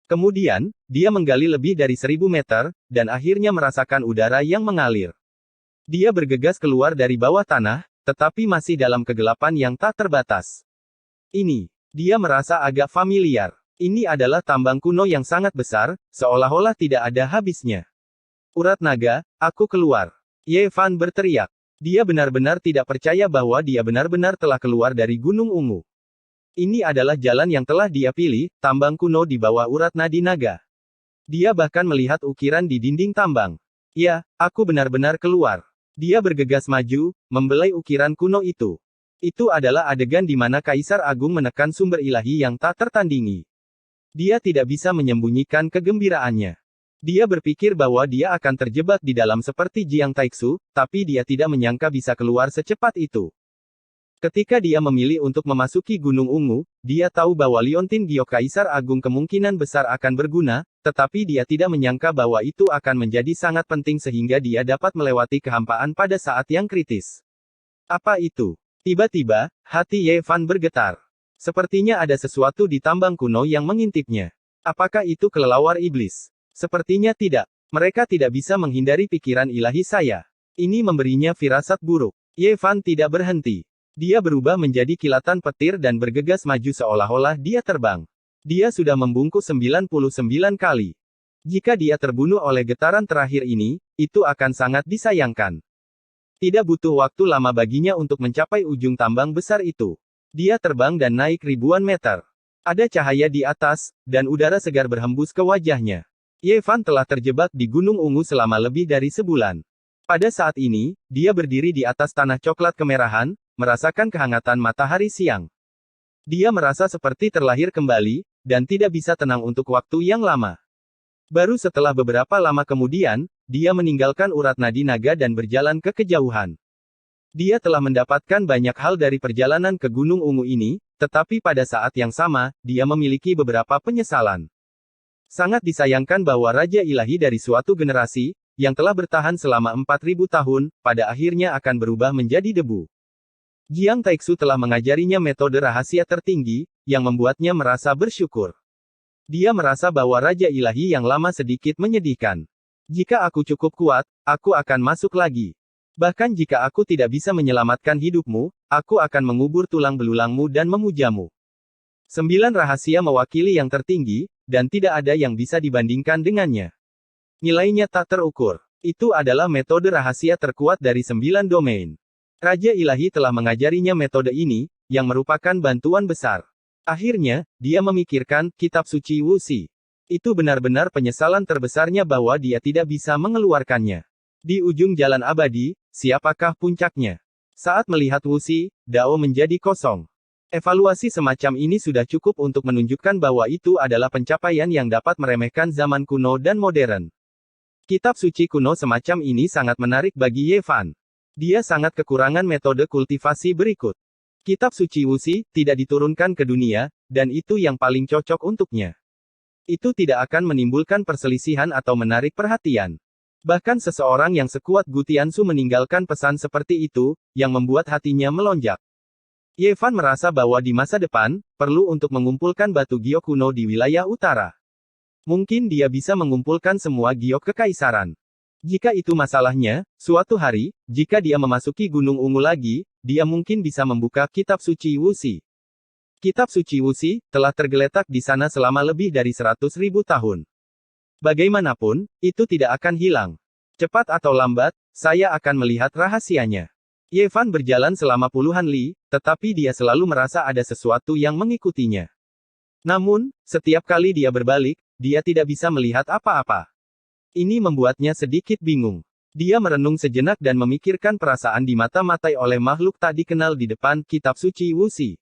Kemudian, dia menggali lebih dari 1000 meter, dan akhirnya merasakan udara yang mengalir. Dia bergegas keluar dari bawah tanah, tetapi masih dalam kegelapan yang tak terbatas. Dia merasa agak familiar. Ini adalah tambang kuno yang sangat besar, seolah-olah tidak ada habisnya. Urat naga, aku keluar. Ye Fan berteriak. Dia benar-benar tidak percaya bahwa dia benar-benar telah keluar dari Gunung Ungu. Ini adalah jalan yang telah dia pilih, tambang kuno di bawah urat nadi naga. Dia bahkan melihat ukiran di dinding tambang. Ya, aku benar-benar keluar. Dia bergegas maju, membelai ukiran kuno itu. Itu adalah adegan di mana Kaisar Agung menekan sumber ilahi yang tak tertandingi. Dia tidak bisa menyembunyikan kegembiraannya. Dia berpikir bahwa dia akan terjebak di dalam seperti Jiang Taixu, tapi dia tidak menyangka bisa keluar secepat itu. Ketika dia memilih untuk memasuki Gunung Ungu, dia tahu bahwa Liontin Giok Kaisar Agung kemungkinan besar akan berguna, tetapi dia tidak menyangka bahwa itu akan menjadi sangat penting sehingga dia dapat melewati kehampaan pada saat yang kritis. Apa itu? Tiba-tiba, hati Ye Fan bergetar. Sepertinya ada sesuatu di tambang kuno yang mengintipnya. Apakah itu kelelawar iblis? Sepertinya tidak. Mereka tidak bisa menghindari pikiran ilahi saya. Ini memberinya firasat buruk. Ye Fan tidak berhenti. Dia berubah menjadi kilatan petir dan bergegas maju seolah-olah dia terbang. Dia sudah membungkuk 99 kali. Jika dia terbunuh oleh getaran terakhir ini, itu akan sangat disayangkan. Tidak butuh waktu lama baginya untuk mencapai ujung tambang besar itu. Dia terbang dan naik ribuan meter. Ada cahaya di atas, dan udara segar berhembus ke wajahnya. Ye Fan telah terjebak di Gunung Ungu selama lebih dari sebulan. Pada saat ini, dia berdiri di atas tanah coklat kemerahan, merasakan kehangatan matahari siang. Dia merasa seperti terlahir kembali, dan tidak bisa tenang untuk waktu yang lama. Baru setelah beberapa lama kemudian, dia meninggalkan urat nadi naga dan berjalan ke kejauhan. Dia telah mendapatkan banyak hal dari perjalanan ke Gunung Ungu ini, tetapi pada saat yang sama, dia memiliki beberapa penyesalan. Sangat disayangkan bahwa Raja Ilahi dari suatu generasi, yang telah bertahan selama 4000 tahun, pada akhirnya akan berubah menjadi debu. Jiang Taixu telah mengajarinya metode rahasia tertinggi, yang membuatnya merasa bersyukur. Dia merasa bahwa Raja Ilahi yang lama sedikit menyedihkan. Jika aku cukup kuat, aku akan masuk lagi. Bahkan jika aku tidak bisa menyelamatkan hidupmu, aku akan mengubur tulang belulangmu dan memujamu. 9 rahasia mewakili yang tertinggi, dan tidak ada yang bisa dibandingkan dengannya. Nilainya tak terukur. Itu adalah metode rahasia terkuat dari 9 domain. Raja Ilahi telah mengajarinya metode ini, yang merupakan bantuan besar. Akhirnya, dia memikirkan kitab suci Wuxi. Itu benar-benar penyesalan terbesarnya bahwa dia tidak bisa mengeluarkannya. Di ujung jalan abadi, siapakah puncaknya? Saat melihat Wuxi, Dao menjadi kosong. Evaluasi semacam ini sudah cukup untuk menunjukkan bahwa itu adalah pencapaian yang dapat meremehkan zaman kuno dan modern. Kitab suci kuno semacam ini sangat menarik bagi Ye Fan. Dia sangat kekurangan metode kultivasi berikut. Kitab suci Wuxi tidak diturunkan ke dunia, dan itu yang paling cocok untuknya. Itu tidak akan menimbulkan perselisihan atau menarik perhatian. Bahkan seseorang yang sekuat Gu Tianzu meninggalkan pesan seperti itu, yang membuat hatinya melonjak. Ye Fan merasa bahwa di masa depan, perlu untuk mengumpulkan batu giok kuno di wilayah utara. Mungkin dia bisa mengumpulkan semua giok kekaisaran. Jika itu masalahnya, suatu hari, jika dia memasuki Gunung Ungu lagi, dia mungkin bisa membuka kitab suci Wuxi. Kitab suci Wuxi telah tergeletak di sana selama lebih dari 100.000 tahun. Bagaimanapun, itu tidak akan hilang. Cepat atau lambat, saya akan melihat rahasianya. Ye Fan berjalan selama puluhan li, tetapi dia selalu merasa ada sesuatu yang mengikutinya. Namun, setiap kali dia berbalik, dia tidak bisa melihat apa-apa. Ini membuatnya sedikit bingung. Dia merenung sejenak dan memikirkan perasaan dimata-matai oleh makhluk tak dikenal di depan kitab suci Wuxi.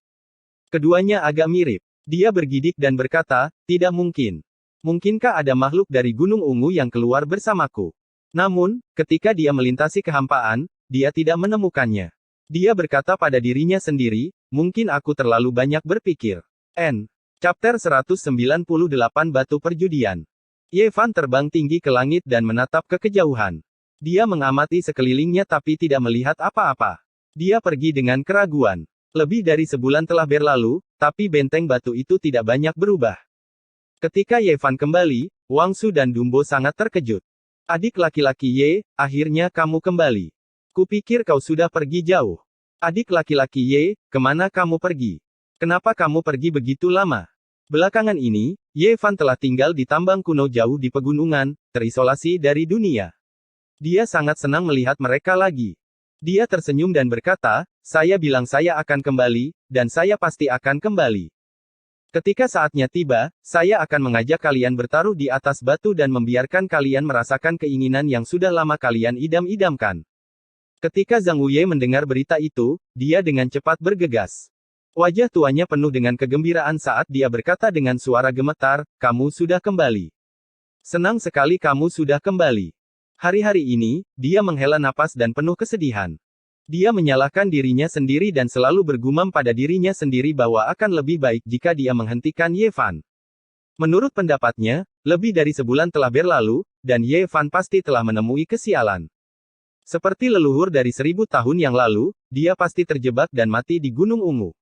Keduanya agak mirip. Dia bergidik dan berkata, tidak mungkin. Mungkinkah ada makhluk dari Gunung Ungu yang keluar bersamaku? Namun, ketika dia melintasi kehampaan, dia tidak menemukannya. Dia berkata pada dirinya sendiri, mungkin aku terlalu banyak berpikir. N. Chapter 198 Batu Perjudian. Ye Fan terbang tinggi ke langit dan menatap ke kejauhan. Dia mengamati sekelilingnya tapi tidak melihat apa-apa. Dia pergi dengan keraguan. Lebih dari sebulan telah berlalu, tapi benteng batu itu tidak banyak berubah. Ketika Ye Fan kembali, Wang Su dan Dumbo sangat terkejut. Adik laki-laki Ye, akhirnya kamu kembali. Kupikir kau sudah pergi jauh. Adik laki-laki Ye, kemana kamu pergi? Kenapa kamu pergi begitu lama? Belakangan ini, Ye Fan telah tinggal di tambang kuno jauh di pegunungan, terisolasi dari dunia. Dia sangat senang melihat mereka lagi. Dia tersenyum dan berkata, saya bilang saya akan kembali, dan saya pasti akan kembali. Ketika saatnya tiba, saya akan mengajak kalian bertaruh di atas batu dan membiarkan kalian merasakan keinginan yang sudah lama kalian idam-idamkan. Ketika Zhang Wuye mendengar berita itu, dia dengan cepat bergegas. Wajah tuanya penuh dengan kegembiraan saat dia berkata dengan suara gemetar, kamu sudah kembali. Senang sekali kamu sudah kembali. Hari-hari ini, dia menghela napas dan penuh kesedihan. Dia menyalahkan dirinya sendiri dan selalu bergumam pada dirinya sendiri bahwa akan lebih baik jika dia menghentikan Ye Fan. Menurut pendapatnya, lebih dari sebulan telah berlalu, dan Ye Fan pasti telah menemui kesialan. Seperti leluhur dari 1000 tahun yang lalu, dia pasti terjebak dan mati di Gunung Ungu.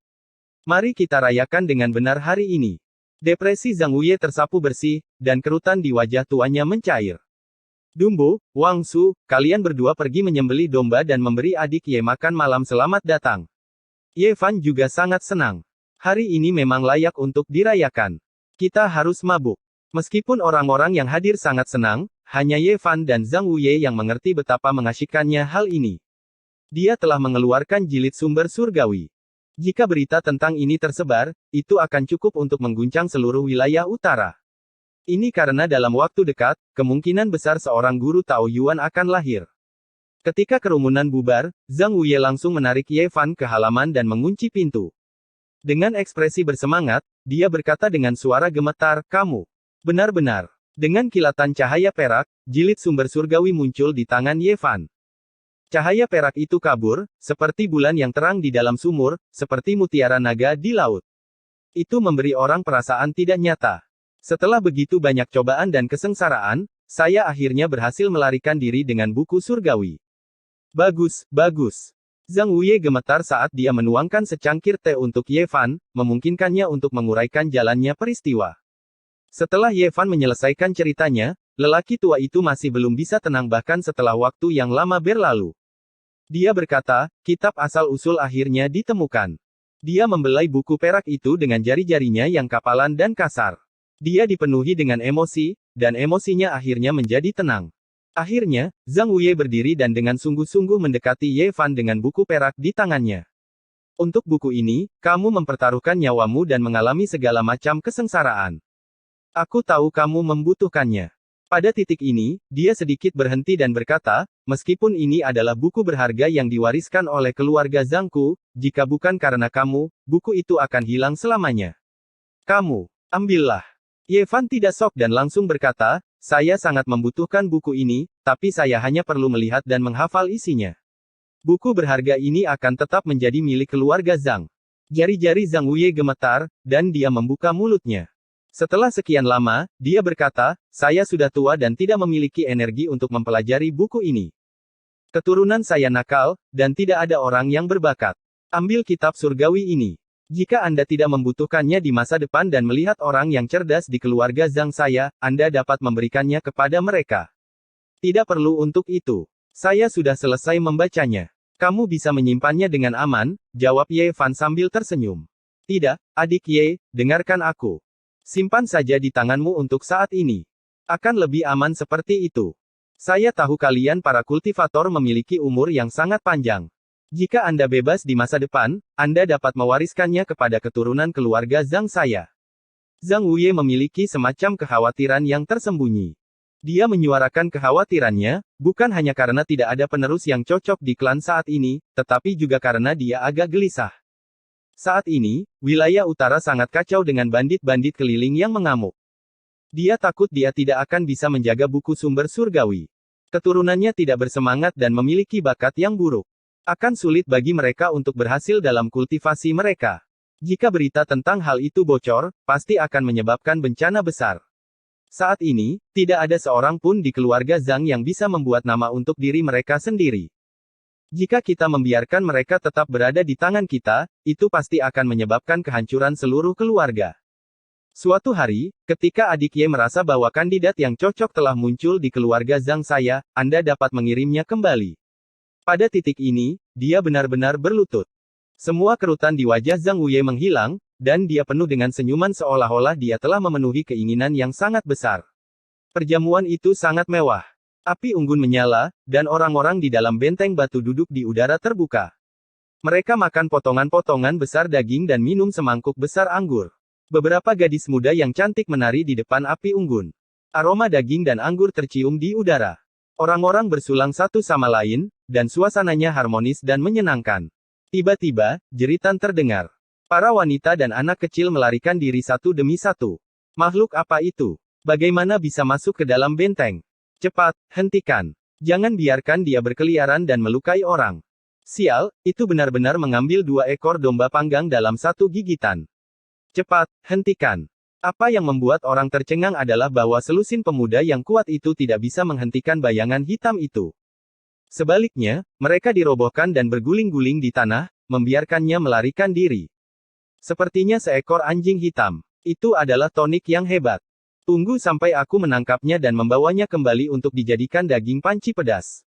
Mari kita rayakan dengan benar hari ini. Depresi Zhang Wuye tersapu bersih, dan kerutan di wajah tuanya mencair. Dumbo, Wang Su, kalian berdua pergi menyembelih domba dan memberi adik Ye makan malam selamat datang. Ye Fan juga sangat senang. Hari ini memang layak untuk dirayakan. Kita harus mabuk. Meskipun orang-orang yang hadir sangat senang, hanya Ye Fan dan Zhang Wuye yang mengerti betapa mengasyikannya hal ini. Dia telah mengeluarkan jilid sumber surgawi. Jika berita tentang ini tersebar, itu akan cukup untuk mengguncang seluruh wilayah utara. Ini karena dalam waktu dekat, kemungkinan besar seorang guru Tao Yuan akan lahir. Ketika kerumunan bubar, Zhang Wuye langsung menarik Ye Fan ke halaman dan mengunci pintu. Dengan ekspresi bersemangat, dia berkata dengan suara gemetar, kamu. Benar-benar. Dengan kilatan cahaya perak, jilid sumber surgawi muncul di tangan Ye Fan. Cahaya perak itu kabur, seperti bulan yang terang di dalam sumur, seperti mutiara naga di laut. Itu memberi orang perasaan tidak nyata. Setelah begitu banyak cobaan dan kesengsaraan, saya akhirnya berhasil melarikan diri dengan buku surgawi. Bagus, bagus. Zhang Wuye gemetar saat dia menuangkan secangkir teh untuk Ye Fan, memungkinkannya untuk menguraikan jalannya peristiwa. Setelah Ye Fan menyelesaikan ceritanya, lelaki tua itu masih belum bisa tenang bahkan setelah waktu yang lama berlalu. Dia berkata, kitab asal-usul akhirnya ditemukan. Dia membelai buku perak itu dengan jari-jarinya yang kapalan dan kasar. Dia dipenuhi dengan emosi, dan emosinya akhirnya menjadi tenang. Akhirnya, Zhang Wuye berdiri dan dengan sungguh-sungguh mendekati Ye Fan dengan buku perak di tangannya. Untuk buku ini, kamu mempertaruhkan nyawamu dan mengalami segala macam kesengsaraan. Aku tahu kamu membutuhkannya. Pada titik ini, dia sedikit berhenti dan berkata, meskipun ini adalah buku berharga yang diwariskan oleh keluarga Zhangku, jika bukan karena kamu, buku itu akan hilang selamanya. Kamu, ambillah. Ye Fan tidak shock dan langsung berkata, saya sangat membutuhkan buku ini, tapi saya hanya perlu melihat dan menghafal isinya. Buku berharga ini akan tetap menjadi milik keluarga Zhang. Jari-jari Zhang Wuye gemetar, dan dia membuka mulutnya. Setelah sekian lama, dia berkata, saya sudah tua dan tidak memiliki energi untuk mempelajari buku ini. Keturunan saya nakal, dan tidak ada orang yang berbakat. Ambil kitab surgawi ini. Jika Anda tidak membutuhkannya di masa depan dan melihat orang yang cerdas di keluarga Zhang saya, Anda dapat memberikannya kepada mereka. Tidak perlu untuk itu. Saya sudah selesai membacanya. Kamu bisa menyimpannya dengan aman, jawab Ye Fan sambil tersenyum. Tidak, adik Ye, dengarkan aku. Simpan saja di tanganmu untuk saat ini. Akan lebih aman seperti itu. Saya tahu kalian para kultivator memiliki umur yang sangat panjang. Jika Anda bebas di masa depan, Anda dapat mewariskannya kepada keturunan keluarga Zhang saya. Zhang Wuye memiliki semacam kekhawatiran yang tersembunyi. Dia menyuarakan kekhawatirannya, bukan hanya karena tidak ada penerus yang cocok di klan saat ini, tetapi juga karena dia agak gelisah. Saat ini, wilayah utara sangat kacau dengan bandit-bandit keliling yang mengamuk. Dia takut dia tidak akan bisa menjaga buku sumber surgawi. Keturunannya tidak bersemangat dan memiliki bakat yang buruk. Akan sulit bagi mereka untuk berhasil dalam kultivasi mereka. Jika berita tentang hal itu bocor, pasti akan menyebabkan bencana besar. Saat ini, tidak ada seorang pun di keluarga Zhang yang bisa membuat nama untuk diri mereka sendiri. Jika kita membiarkan mereka tetap berada di tangan kita, itu pasti akan menyebabkan kehancuran seluruh keluarga. Suatu hari, ketika adik Ye merasa bahwa kandidat yang cocok telah muncul di keluarga Zhang saya, Anda dapat mengirimnya kembali. Pada titik ini, dia benar-benar berlutut. Semua kerutan di wajah Zhang Wuye menghilang, dan dia penuh dengan senyuman seolah-olah dia telah memenuhi keinginan yang sangat besar. Perjamuan itu sangat mewah. Api unggun menyala, dan orang-orang di dalam benteng batu duduk di udara terbuka. Mereka makan potongan-potongan besar daging dan minum semangkuk besar anggur. Beberapa gadis muda yang cantik menari di depan api unggun. Aroma daging dan anggur tercium di udara. Orang-orang bersulang satu sama lain, dan suasananya harmonis dan menyenangkan. Tiba-tiba, jeritan terdengar. Para wanita dan anak kecil melarikan diri satu demi satu. Makhluk apa itu? Bagaimana bisa masuk ke dalam benteng? Cepat, hentikan. Jangan biarkan dia berkeliaran dan melukai orang. Sial, itu benar-benar mengambil 2 ekor domba panggang dalam satu gigitan. Cepat, hentikan. Apa yang membuat orang tercengang adalah bahwa selusin pemuda yang kuat itu tidak bisa menghentikan bayangan hitam itu. Sebaliknya, mereka dirobohkan dan berguling-guling di tanah, membiarkannya melarikan diri. Sepertinya seekor anjing hitam. Itu adalah tonik yang hebat. Tunggu sampai aku menangkapnya dan membawanya kembali untuk dijadikan daging panci pedas.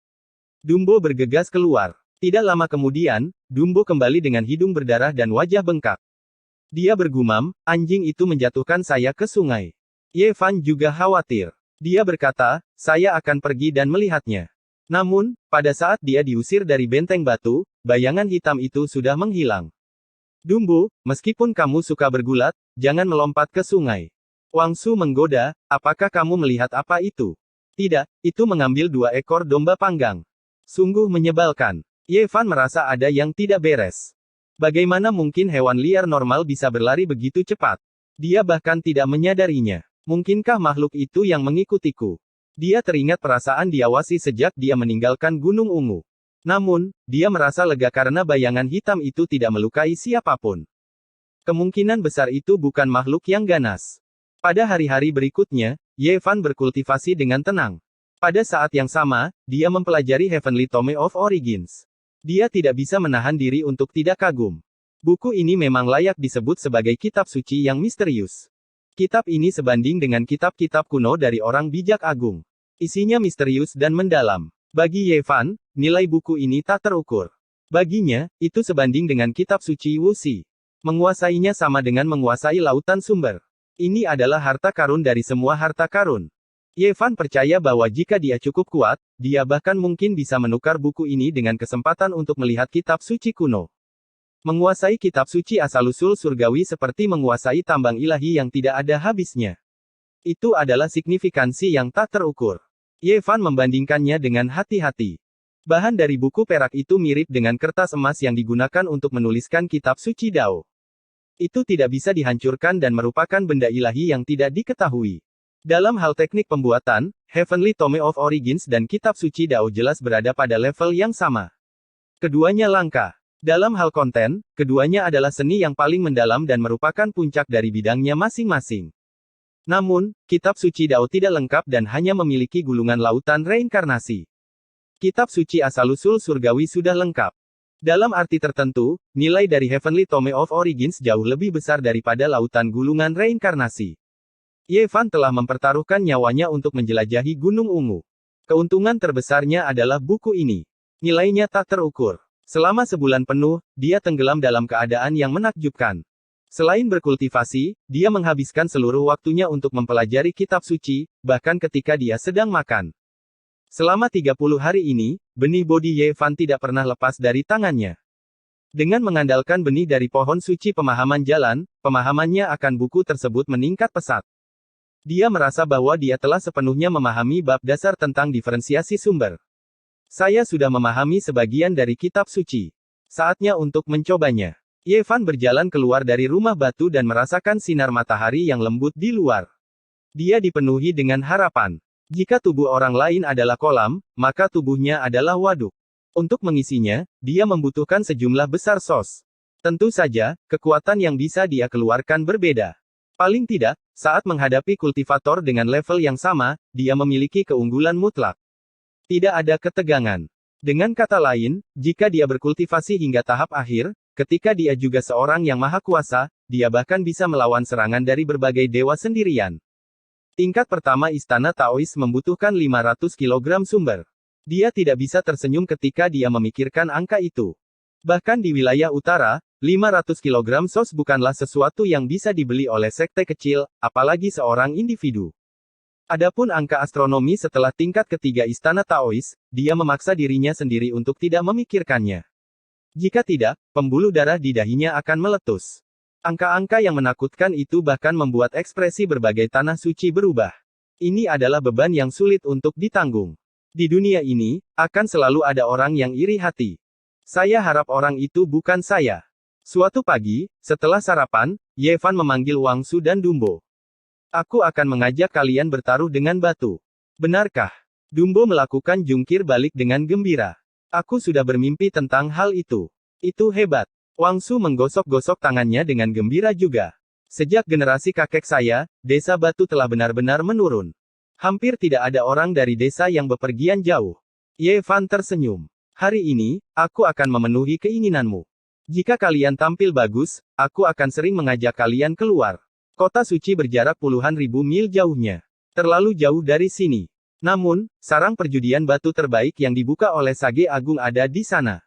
Dumbo bergegas keluar. Tidak lama kemudian, Dumbo kembali dengan hidung berdarah dan wajah bengkak. Dia bergumam, anjing itu menjatuhkan saya ke sungai. Ye Fan juga khawatir. Dia berkata, saya akan pergi dan melihatnya. Namun, pada saat dia diusir dari benteng batu, bayangan hitam itu sudah menghilang. Dumbo, meskipun kamu suka bergulat, jangan melompat ke sungai. Wang Su menggoda, apakah kamu melihat apa itu? Tidak, itu mengambil 2 ekor domba panggang. Sungguh menyebalkan. Ye Fan merasa ada yang tidak beres. Bagaimana mungkin hewan liar normal bisa berlari begitu cepat? Dia bahkan tidak menyadarinya. Mungkinkah makhluk itu yang mengikutiku? Dia teringat perasaan diawasi sejak dia meninggalkan Gunung Ungu. Namun, dia merasa lega karena bayangan hitam itu tidak melukai siapapun. Kemungkinan besar itu bukan makhluk yang ganas. Pada hari-hari berikutnya, Ye Fan berkultivasi dengan tenang. Pada saat yang sama, dia mempelajari Heavenly Tome of Origins. Dia tidak bisa menahan diri untuk tidak kagum. Buku ini memang layak disebut sebagai kitab suci yang misterius. Kitab ini sebanding dengan kitab-kitab kuno dari orang bijak agung. Isinya misterius dan mendalam. Bagi Ye Fan, nilai buku ini tak terukur. Baginya, itu sebanding dengan kitab suci Wuxi. Menguasainya sama dengan menguasai lautan sumber. Ini adalah harta karun dari semua harta karun. Ye Fan percaya bahwa jika dia cukup kuat, dia bahkan mungkin bisa menukar buku ini dengan kesempatan untuk melihat kitab suci kuno. Menguasai kitab suci asal-usul surgawi seperti menguasai tambang ilahi yang tidak ada habisnya. Itu adalah signifikansi yang tak terukur. Ye Fan membandingkannya dengan hati-hati. Bahan dari buku perak itu mirip dengan kertas emas yang digunakan untuk menuliskan kitab suci Dao. Itu tidak bisa dihancurkan dan merupakan benda ilahi yang tidak diketahui. Dalam hal teknik pembuatan, Heavenly Tome of Origins dan kitab suci Dao jelas berada pada level yang sama. Keduanya langka. Dalam hal konten, keduanya adalah seni yang paling mendalam dan merupakan puncak dari bidangnya masing-masing. Namun, kitab suci Dao tidak lengkap dan hanya memiliki gulungan lautan reinkarnasi. Kitab suci asal-usul surgawi sudah lengkap. Dalam arti tertentu, nilai dari Heavenly Tome of Origins jauh lebih besar daripada lautan gulungan reinkarnasi. Ye Fan telah mempertaruhkan nyawanya untuk menjelajahi Gunung Ungu. Keuntungan terbesarnya adalah buku ini. Nilainya tak terukur. Selama sebulan penuh, dia tenggelam dalam keadaan yang menakjubkan. Selain berkultivasi, dia menghabiskan seluruh waktunya untuk mempelajari kitab suci, bahkan ketika dia sedang makan. Selama 30 hari ini, benih bodi Ye Fan tidak pernah lepas dari tangannya. Dengan mengandalkan benih dari pohon suci pemahaman jalan, pemahamannya akan buku tersebut meningkat pesat. Dia merasa bahwa dia telah sepenuhnya memahami bab dasar tentang diferensiasi sumber. Saya sudah memahami sebagian dari kitab suci. Saatnya untuk mencobanya. Ye Fan berjalan keluar dari rumah batu dan merasakan sinar matahari yang lembut di luar. Dia dipenuhi dengan harapan. Jika tubuh orang lain adalah kolam, maka tubuhnya adalah waduk. Untuk mengisinya, dia membutuhkan sejumlah besar sos. Tentu saja, kekuatan yang bisa dia keluarkan berbeda. Paling tidak, saat menghadapi kultivator dengan level yang sama, dia memiliki keunggulan mutlak. Tidak ada ketegangan. Dengan kata lain, jika dia berkultivasi hingga tahap akhir, ketika dia juga seorang yang maha kuasa, dia bahkan bisa melawan serangan dari berbagai dewa sendirian. Tingkat pertama Istana Taois membutuhkan 500 kg sumber. Dia tidak bisa tersenyum ketika dia memikirkan angka itu. Bahkan di wilayah utara, 500 kg sos bukanlah sesuatu yang bisa dibeli oleh sekte kecil, apalagi seorang individu. Adapun angka astronomi setelah tingkat ketiga Istana Taois, dia memaksa dirinya sendiri untuk tidak memikirkannya. Jika tidak, pembuluh darah di dahinya akan meletus. Angka-angka yang menakutkan itu bahkan membuat ekspresi berbagai tanah suci berubah. Ini adalah beban yang sulit untuk ditanggung. Di dunia ini, akan selalu ada orang yang iri hati. Saya harap orang itu bukan saya. Suatu pagi, setelah sarapan, Ye Fan memanggil Wang Su dan Dumbo. Aku akan mengajak kalian bertaruh dengan batu. Benarkah? Dumbo melakukan jungkir balik dengan gembira. Aku sudah bermimpi tentang hal itu. Itu hebat. Wang Su menggosok-gosok tangannya dengan gembira juga. Sejak generasi kakek saya, desa batu telah benar-benar menurun. Hampir tidak ada orang dari desa yang bepergian jauh. Ye Fan tersenyum. Hari ini, aku akan memenuhi keinginanmu. Jika kalian tampil bagus, aku akan sering mengajak kalian keluar. Kota suci berjarak puluhan ribu mil jauhnya. Terlalu jauh dari sini. Namun, sarang perjudian batu terbaik yang dibuka oleh Sage Agung ada di sana.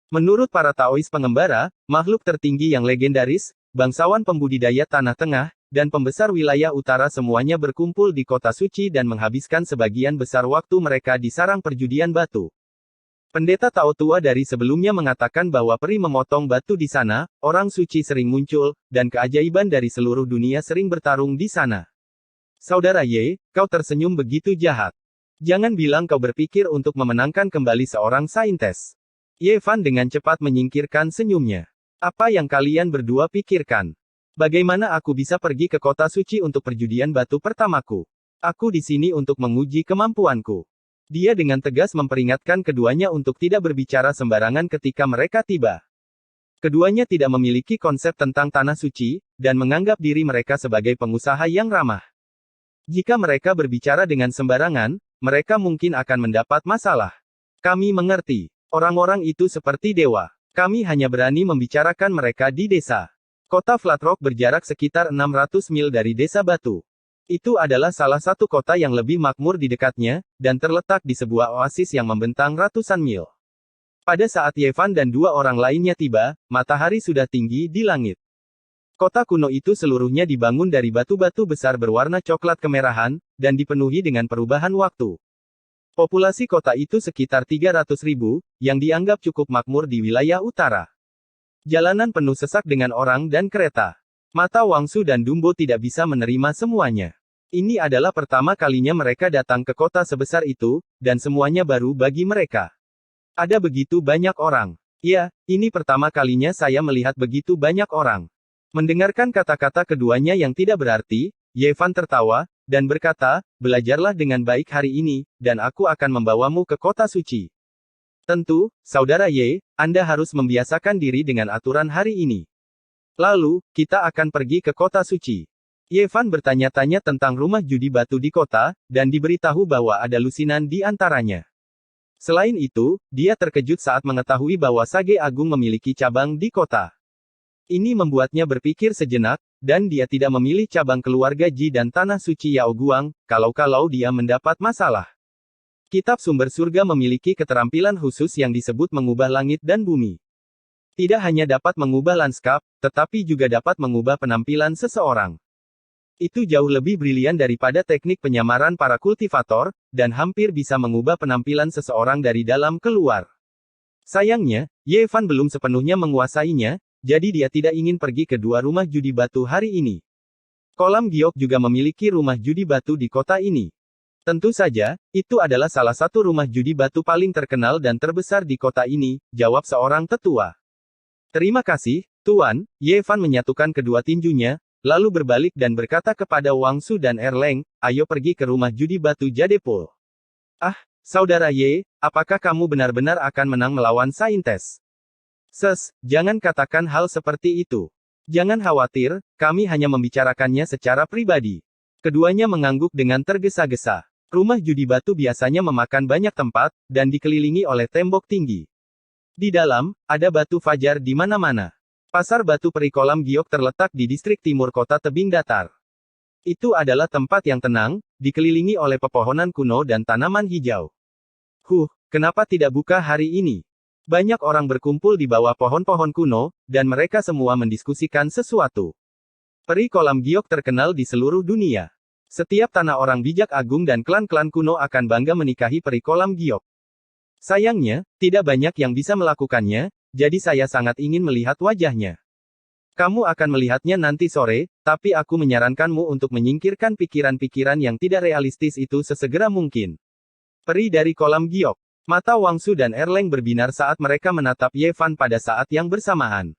Menurut para Taois pengembara, makhluk tertinggi yang legendaris, bangsawan pembudidaya Tanah Tengah, dan pembesar wilayah utara semuanya berkumpul di kota suci dan menghabiskan sebagian besar waktu mereka di sarang perjudian batu. Pendeta Tao tua dari sebelumnya mengatakan bahwa peri memotong batu di sana, orang suci sering muncul, dan keajaiban dari seluruh dunia sering bertarung di sana. Saudara Ye, kau tersenyum begitu jahat. Jangan bilang kau berpikir untuk memenangkan kembali seorang saintes. Ye Fan dengan cepat menyingkirkan senyumnya. Apa yang kalian berdua pikirkan? Bagaimana aku bisa pergi ke kota suci untuk perjudian batu pertamaku? Aku di sini untuk menguji kemampuanku. Dia dengan tegas memperingatkan keduanya untuk tidak berbicara sembarangan ketika mereka tiba. Keduanya tidak memiliki konsep tentang tanah suci, dan menganggap diri mereka sebagai pengusaha yang ramah. Jika mereka berbicara dengan sembarangan, mereka mungkin akan mendapat masalah. Kami mengerti. Orang-orang itu seperti dewa. Kami hanya berani membicarakan mereka di desa. Kota Flatrock berjarak sekitar 600 mil dari desa batu. Itu adalah salah satu kota yang lebih makmur di dekatnya, dan terletak di sebuah oasis yang membentang ratusan mil. Pada saat Ye Fan dan dua orang lainnya tiba, matahari sudah tinggi di langit. Kota kuno itu seluruhnya dibangun dari batu-batu besar berwarna coklat kemerahan, dan dipenuhi dengan perubahan waktu. Populasi kota itu sekitar 300.000, yang dianggap cukup makmur di wilayah utara. Jalanan penuh sesak dengan orang dan kereta. Mata Wang Su dan Dumbo tidak bisa menerima semuanya. Ini adalah pertama kalinya mereka datang ke kota sebesar itu, dan semuanya baru bagi mereka. Ada begitu banyak orang. Ya, ini pertama kalinya saya melihat begitu banyak orang. Mendengarkan kata-kata keduanya yang tidak berarti, Yevan tertawa, dan berkata, belajarlah dengan baik hari ini, dan aku akan membawamu ke kota suci. Tentu, Saudara Ye, Anda harus membiasakan diri dengan aturan hari ini. Lalu, kita akan pergi ke kota suci. Yevan bertanya-tanya tentang rumah judi batu di kota, dan diberitahu bahwa ada lusinan di antaranya. Selain itu, dia terkejut saat mengetahui bahwa Sage Agung memiliki cabang di kota. Ini membuatnya berpikir sejenak, dan dia tidak memilih cabang keluarga Ji dan Tanah Suci Yao Guang, kalau-kalau dia mendapat masalah. Kitab Sumber Surga memiliki keterampilan khusus yang disebut mengubah langit dan bumi. Tidak hanya dapat mengubah lanskap, tetapi juga dapat mengubah penampilan seseorang. Itu jauh lebih brilian daripada teknik penyamaran para kultivator, dan hampir bisa mengubah penampilan seseorang dari dalam keluar. Sayangnya, Yevan belum sepenuhnya menguasainya, jadi dia tidak ingin pergi ke dua rumah judi batu hari ini. Kolam Giok juga memiliki rumah judi batu di kota ini. Tentu saja, itu adalah salah satu rumah judi batu paling terkenal dan terbesar di kota ini, jawab seorang tetua. Terima kasih, Tuan, Yevan menyatukan kedua tinjunya, lalu berbalik dan berkata kepada Wang Su dan Erleng, ayo pergi ke rumah judi batu Jadepol. Ah, Saudara Ye, apakah kamu benar-benar akan menang melawan Saintes? Jangan katakan hal seperti itu. Jangan khawatir, kami hanya membicarakannya secara pribadi. Keduanya mengangguk dengan tergesa-gesa. Rumah judi batu biasanya memakan banyak tempat, dan dikelilingi oleh tembok tinggi. Di dalam, ada batu fajar di mana-mana. Pasar batu peri Kolam Giok terletak di distrik timur kota tebing datar. Itu adalah tempat yang tenang, dikelilingi oleh pepohonan kuno dan tanaman hijau. Kenapa tidak buka hari ini? Banyak orang berkumpul di bawah pohon-pohon kuno, dan mereka semua mendiskusikan sesuatu. Peri Kolam Giok terkenal di seluruh dunia. Setiap tanah orang bijak agung dan klan-klan kuno akan bangga menikahi peri Kolam Giok. Sayangnya, tidak banyak yang bisa melakukannya, jadi saya sangat ingin melihat wajahnya. Kamu akan melihatnya nanti sore, tapi aku menyarankanmu untuk menyingkirkan pikiran-pikiran yang tidak realistis itu sesegera mungkin. Peri dari Kolam Giok. Mata Wang Su dan Erleng berbinar saat mereka menatap Yevan pada saat yang bersamaan.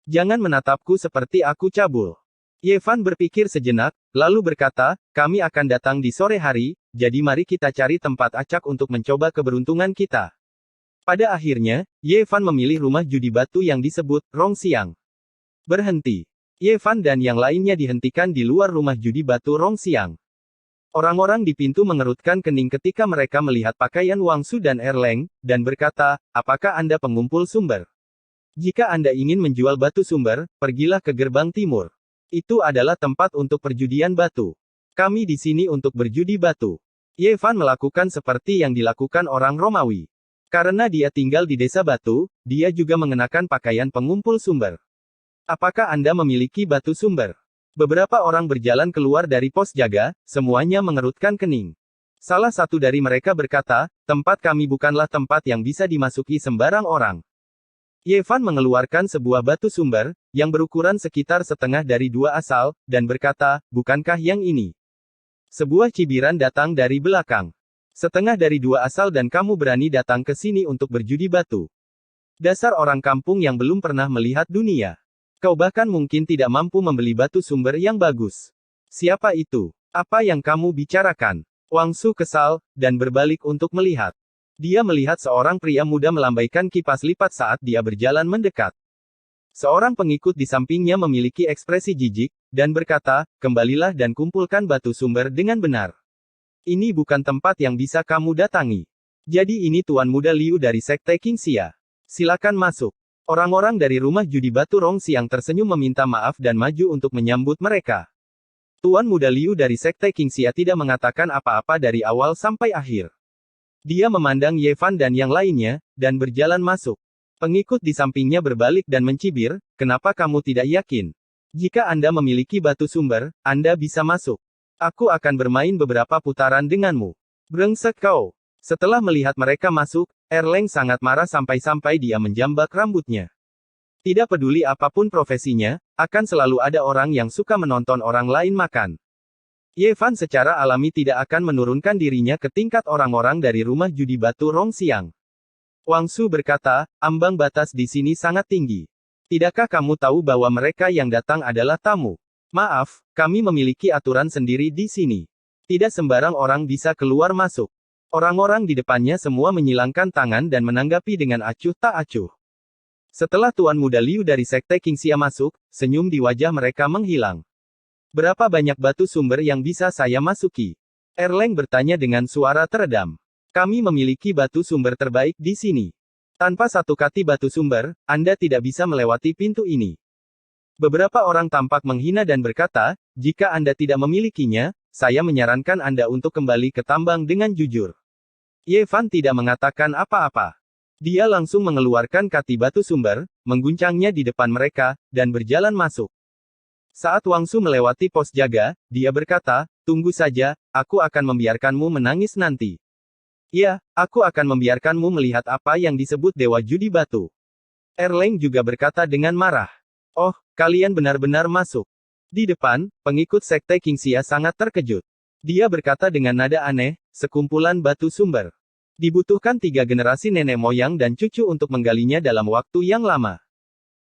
Jangan menatapku seperti aku cabul. Yevan berpikir sejenak, lalu berkata, kami akan datang di sore hari, jadi mari kita cari tempat acak untuk mencoba keberuntungan kita. Pada akhirnya, Yevan memilih rumah judi batu yang disebut Rongxiang. Berhenti. Yevan dan yang lainnya dihentikan di luar rumah judi batu Rongxiang. Orang-orang di pintu mengerutkan kening ketika mereka melihat pakaian Wang Su dan Erleng, dan berkata, apakah Anda pengumpul sumber? Jika Anda ingin menjual batu sumber, pergilah ke gerbang timur. Itu adalah tempat untuk perjudian batu. Kami di sini untuk berjudi batu. Yevan melakukan seperti yang dilakukan orang Romawi. Karena dia tinggal di desa batu, dia juga mengenakan pakaian pengumpul sumber. Apakah Anda memiliki batu sumber? Beberapa orang berjalan keluar dari pos jaga, semuanya mengerutkan kening. Salah satu dari mereka berkata, tempat kami bukanlah tempat yang bisa dimasuki sembarang orang. Yevan mengeluarkan sebuah batu sumber, yang berukuran sekitar setengah dari dua asal, dan berkata, bukankah yang ini? Sebuah cibiran datang dari belakang. Setengah dari dua asal dan kamu berani datang ke sini untuk berjudi batu. Dasar orang kampung yang belum pernah melihat dunia. Kau bahkan mungkin tidak mampu membeli batu sumber yang bagus. Siapa itu? Apa yang kamu bicarakan? Wang Su kesal, dan berbalik untuk melihat. Dia melihat seorang pria muda melambaikan kipas lipat saat dia berjalan mendekat. Seorang pengikut di sampingnya memiliki ekspresi jijik, dan berkata, kembalilah dan kumpulkan batu sumber dengan benar. Ini bukan tempat yang bisa kamu datangi. Jadi ini Tuan Muda Liu dari Sekte Qingxia. Silakan masuk. Orang-orang dari rumah judi batu Rongxiang tersenyum meminta maaf dan maju untuk menyambut mereka. Tuan Muda Liu dari Sekte Qingxia tidak mengatakan apa-apa dari awal sampai akhir. Dia memandang Yevan dan yang lainnya, dan berjalan masuk. Pengikut di sampingnya berbalik dan mencibir, kenapa kamu tidak yakin? Jika Anda memiliki batu sumber, Anda bisa masuk. Aku akan bermain beberapa putaran denganmu. Brengsek kau. Setelah melihat mereka masuk, Erleng sangat marah sampai-sampai dia menjambak rambutnya. Tidak peduli apapun profesinya, akan selalu ada orang yang suka menonton orang lain makan. Ye Fan secara alami tidak akan menurunkan dirinya ke tingkat orang-orang dari rumah judi batu Rongxiang. Wang Su berkata, ambang batas di sini sangat tinggi. Tidakkah kamu tahu bahwa mereka yang datang adalah tamu? Maaf, kami memiliki aturan sendiri di sini. Tidak sembarang orang bisa keluar masuk. Orang-orang di depannya semua menyilangkan tangan dan menanggapi dengan acuh tak acuh. Setelah Tuan Muda Liu dari Sekte Qingxia masuk, senyum di wajah mereka menghilang. Berapa banyak batu sumber yang bisa saya masuki? Erleng bertanya dengan suara teredam. Kami memiliki batu sumber terbaik di sini. Tanpa satu kati batu sumber, Anda tidak bisa melewati pintu ini. Beberapa orang tampak menghina dan berkata, jika Anda tidak memilikinya, saya menyarankan Anda untuk kembali ke tambang dengan jujur. Ye Fan tidak mengatakan apa-apa. Dia langsung mengeluarkan kati batu sumber, mengguncangnya di depan mereka, dan berjalan masuk. Saat Wang Su melewati pos jaga, dia berkata, tunggu saja, aku akan membiarkanmu menangis nanti. Ya, aku akan membiarkanmu melihat apa yang disebut Dewa Judi Batu. Erleng juga berkata dengan marah. Oh, kalian benar-benar masuk. Di depan, pengikut Sekte Qingxia sangat terkejut. Dia berkata dengan nada aneh, sekumpulan batu sumber. Dibutuhkan 3 generasi nenek moyang dan cucu untuk menggalinya dalam waktu yang lama.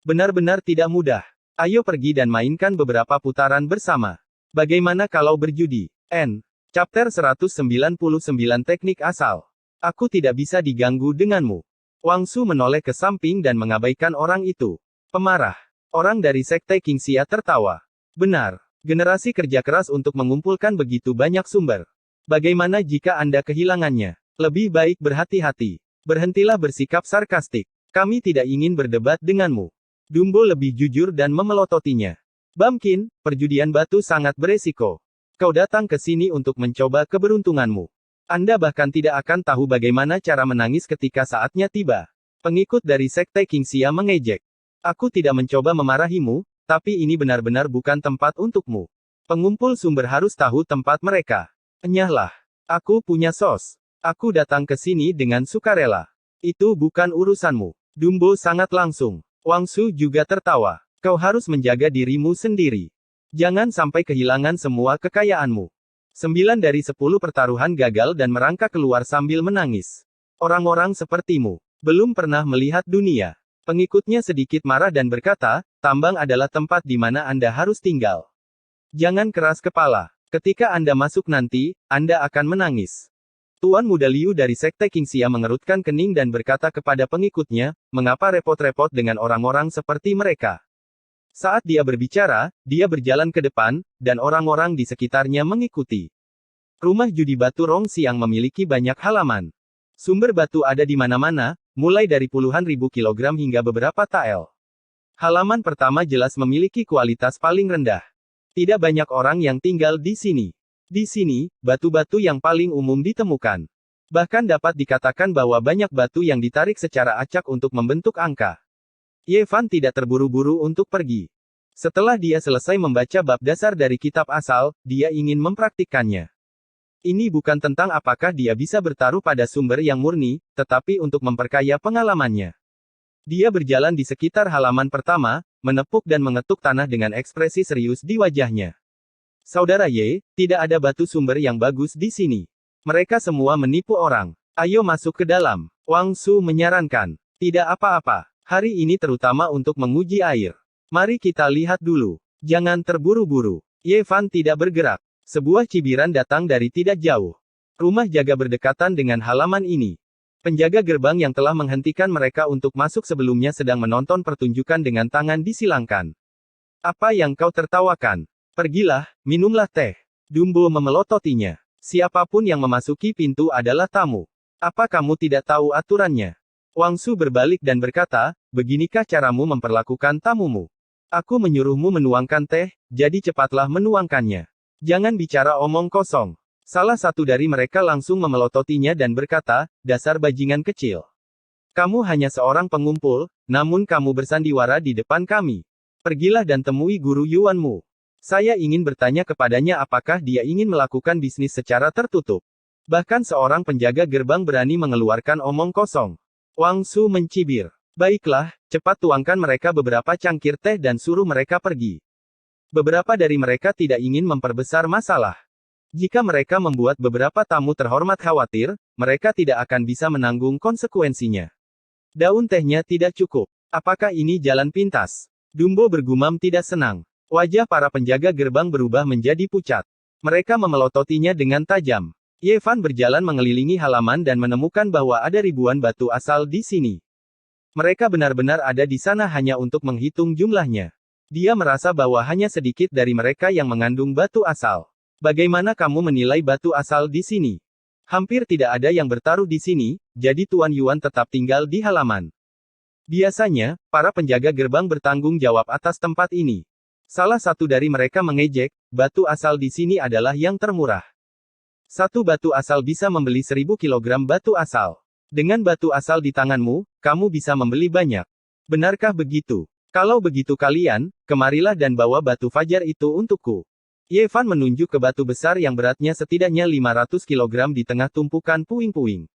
Benar-benar tidak mudah. Ayo pergi dan mainkan beberapa putaran bersama. Bagaimana kalau berjudi? Chapter 199 Teknik Asal. Aku tidak bisa diganggu denganmu. Wang Su menoleh ke samping dan mengabaikan orang itu. Pemarah. Orang dari Sekte Qingxia tertawa. Benar. Generasi kerja keras untuk mengumpulkan begitu banyak sumber. Bagaimana jika Anda kehilangannya? Lebih baik berhati-hati. Berhentilah bersikap sarkastik. Kami tidak ingin berdebat denganmu. Dumbo lebih jujur dan memelototinya. Bamkin, perjudian batu sangat beresiko. Kau datang ke sini untuk mencoba keberuntunganmu. Anda bahkan tidak akan tahu bagaimana cara menangis ketika saatnya tiba. Pengikut dari Sekte Qingxia mengejek. Aku tidak mencoba memarahimu, tapi ini benar-benar bukan tempat untukmu. Pengumpul sumber harus tahu tempat mereka. Enyahlah. Aku punya sos. Aku datang ke sini dengan sukarela. Itu bukan urusanmu. Dumbo sangat langsung. Wang Su juga tertawa. Kau harus menjaga dirimu sendiri. Jangan sampai kehilangan semua kekayaanmu. 9 dari 10 pertaruhan gagal dan merangkak keluar sambil menangis. Orang-orang sepertimu belum pernah melihat dunia. Pengikutnya sedikit marah dan berkata, tambang adalah tempat di mana Anda harus tinggal. Jangan keras kepala. Ketika Anda masuk nanti, Anda akan menangis. Tuan Muda Liu dari Sekte Qingxia mengerutkan kening dan berkata kepada pengikutnya, mengapa repot-repot dengan orang-orang seperti mereka? Saat dia berbicara, dia berjalan ke depan, dan orang-orang di sekitarnya mengikuti. Rumah judi batu Rongxiang memiliki banyak halaman. Sumber batu ada di mana-mana, mulai dari puluhan ribu kilogram hingga beberapa tael. Halaman pertama jelas memiliki kualitas paling rendah. Tidak banyak orang yang tinggal di sini. Di sini, batu-batu yang paling umum ditemukan. Bahkan dapat dikatakan bahwa banyak batu yang ditarik secara acak untuk membentuk angka. Ye Fan tidak terburu-buru untuk pergi. Setelah dia selesai membaca bab dasar dari kitab asal, dia ingin mempraktikkannya. Ini bukan tentang apakah dia bisa bertaruh pada sumber yang murni, tetapi untuk memperkaya pengalamannya. Dia berjalan di sekitar halaman pertama, menepuk dan mengetuk tanah dengan ekspresi serius di wajahnya. Saudara Ye, tidak ada batu sumber yang bagus di sini. Mereka semua menipu orang. Ayo masuk ke dalam. Wang Su menyarankan. Tidak apa-apa. Hari ini terutama untuk menguji air. Mari kita lihat dulu. Jangan terburu-buru. Ye Fan tidak bergerak. Sebuah cibiran datang dari tidak jauh. Rumah jaga berdekatan dengan halaman ini. Penjaga gerbang yang telah menghentikan mereka untuk masuk sebelumnya sedang menonton pertunjukan dengan tangan disilangkan. Apa yang kau tertawakan? Pergilah, minumlah teh. Dumbo memelototinya. Siapapun yang memasuki pintu adalah tamu. Apa kamu tidak tahu aturannya? Wang Su berbalik dan berkata, beginikah caramu memperlakukan tamumu? Aku menyuruhmu menuangkan teh, jadi cepatlah menuangkannya. Jangan bicara omong kosong. Salah satu dari mereka langsung memelototinya dan berkata, dasar bajingan kecil. Kamu hanya seorang pengumpul, namun kamu bersandiwara di depan kami. Pergilah dan temui guru Yuanmu. Saya ingin bertanya kepadanya apakah dia ingin melakukan bisnis secara tertutup. Bahkan seorang penjaga gerbang berani mengeluarkan omong kosong. Wang Su mencibir. Baiklah, cepat tuangkan mereka beberapa cangkir teh dan suruh mereka pergi. Beberapa dari mereka tidak ingin memperbesar masalah. Jika mereka membuat beberapa tamu terhormat khawatir, mereka tidak akan bisa menanggung konsekuensinya. Daun tehnya tidak cukup. Apakah ini jalan pintas? Dumbo bergumam tidak senang. Wajah para penjaga gerbang berubah menjadi pucat. Mereka memelototinya dengan tajam. Ye Fan berjalan mengelilingi halaman dan menemukan bahwa ada ribuan batu asal di sini. Mereka benar-benar ada di sana hanya untuk menghitung jumlahnya. Dia merasa bahwa hanya sedikit dari mereka yang mengandung batu asal. Bagaimana kamu menilai batu asal di sini? Hampir tidak ada yang bertaruh di sini, jadi Tuan Yuan tetap tinggal di halaman. Biasanya, para penjaga gerbang bertanggung jawab atas tempat ini. Salah satu dari mereka mengejek, batu asal di sini adalah yang termurah. Satu batu asal bisa membeli 1000 kilogram batu asal. Dengan batu asal di tanganmu, kamu bisa membeli banyak. Benarkah begitu? Kalau begitu kalian, kemarilah dan bawa batu fajar itu untukku. Ye Fan menunjuk ke batu besar yang beratnya setidaknya 500 kilogram di tengah tumpukan puing-puing.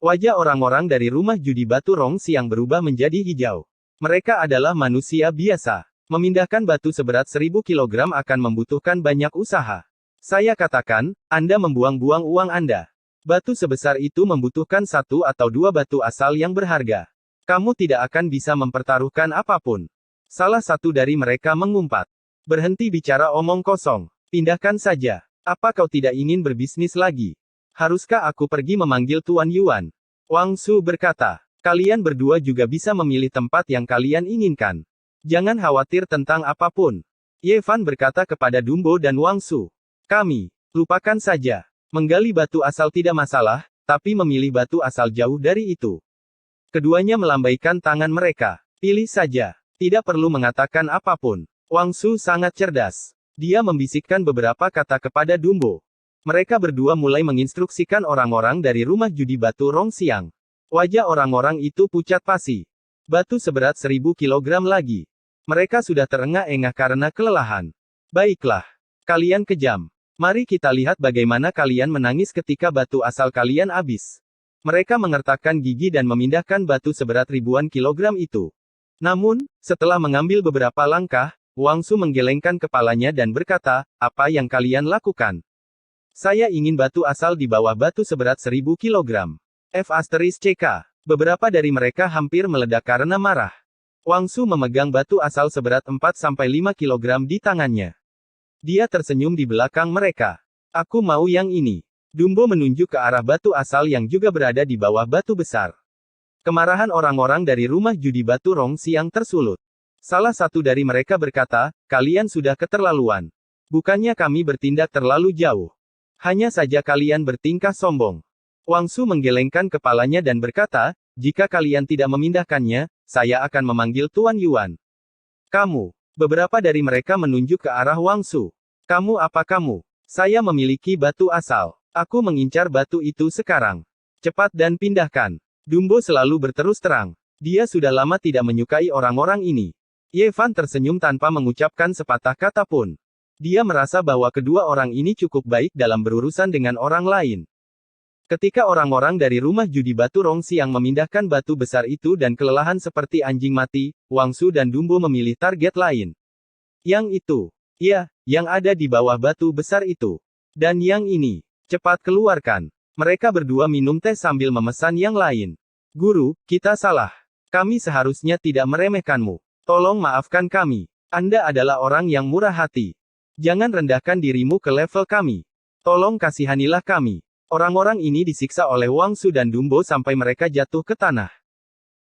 Wajah orang-orang dari rumah judi batu Rong Xiang berubah menjadi hijau. Mereka adalah manusia biasa. Memindahkan batu seberat 1000 kilogram akan membutuhkan banyak usaha. Saya katakan, Anda membuang-buang uang Anda. Batu sebesar itu membutuhkan 1 atau 2 batu asal yang berharga. Kamu tidak akan bisa mempertaruhkan apapun. Salah satu dari mereka mengumpat. Berhenti bicara omong kosong. Pindahkan saja. Apa kau tidak ingin berbisnis lagi? Haruskah aku pergi memanggil Tuan Yuan? Wang Su berkata. Kalian berdua juga bisa memilih tempat yang kalian inginkan. Jangan khawatir tentang apapun. Ye Fan berkata kepada Dumbo dan Wang Su. Kami, lupakan saja. Menggali batu asal tidak masalah, tapi memilih batu asal jauh dari itu. Keduanya melambaikan tangan mereka. Pilih saja. Tidak perlu mengatakan apapun. Wang Su sangat cerdas. Dia membisikkan beberapa kata kepada Dumbo. Mereka berdua mulai menginstruksikan orang-orang dari rumah judi batu Rong Xiang. Wajah orang-orang itu pucat pasi. Batu seberat 1000 kilogram lagi. Mereka sudah terengah-engah karena kelelahan. Baiklah. Kalian kejam. Mari kita lihat bagaimana kalian menangis ketika batu asal kalian habis. Mereka mengertakkan gigi dan memindahkan batu seberat ribuan kilogram itu. Namun, setelah mengambil beberapa langkah, Wang Su menggelengkan kepalanya dan berkata, apa yang kalian lakukan? Saya ingin batu asal di bawah batu seberat 1000 kilogram. F*CK. Beberapa dari mereka hampir meledak karena marah. Wang Su memegang batu asal seberat 4-5 kilogram di tangannya. Dia tersenyum di belakang mereka. Aku mau yang ini. Dumbo menunjuk ke arah batu asal yang juga berada di bawah batu besar. Kemarahan orang-orang dari rumah judi batu Rong Xiang tersulut. Salah satu dari mereka berkata, kalian sudah keterlaluan. Bukannya kami bertindak terlalu jauh. Hanya saja kalian bertingkah sombong. Wang Su menggelengkan kepalanya dan berkata, jika kalian tidak memindahkannya, saya akan memanggil Tuan Yuan. Kamu. Beberapa dari mereka menunjuk ke arah Wang Su. Kamu apa kamu? Saya memiliki batu asal. Aku mengincar batu itu sekarang. Cepat dan pindahkan. Dumbo selalu berterus terang. Dia sudah lama tidak menyukai orang-orang ini. Ye Fan tersenyum tanpa mengucapkan sepatah kata pun. Dia merasa bahwa kedua orang ini cukup baik dalam berurusan dengan orang lain. Ketika orang-orang dari rumah judi batu Rong Xiang memindahkan batu besar itu dan kelelahan seperti anjing mati, Wang Su dan Dumbo memilih target lain. Yang itu. Ya, yang ada di bawah batu besar itu. Dan yang ini. Cepat keluarkan. Mereka berdua minum teh sambil memesan yang lain. Guru, kita salah. Kami seharusnya tidak meremehkanmu. Tolong maafkan kami. Anda adalah orang yang murah hati. Jangan rendahkan dirimu ke level kami. Tolong kasihanilah kami. Orang-orang ini disiksa oleh Wang Su dan Dumbo sampai mereka jatuh ke tanah.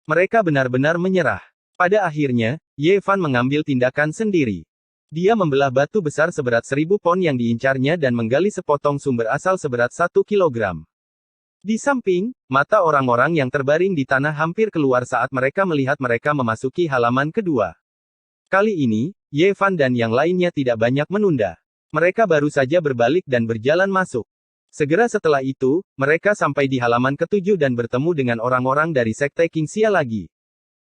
Mereka benar-benar menyerah. Pada akhirnya, Ye Fan mengambil tindakan sendiri. Dia membelah batu besar seberat 1000 pon yang diincarnya dan menggali sepotong sumber asal seberat 1 kilogram. Di samping, mata orang-orang yang terbaring di tanah hampir keluar saat mereka melihat mereka memasuki halaman kedua. Kali ini, Ye Fan dan yang lainnya tidak banyak menunda. Mereka baru saja berbalik dan berjalan masuk. Segera setelah itu, mereka sampai di halaman ketujuh dan bertemu dengan orang-orang dari Sekte Qingxia lagi.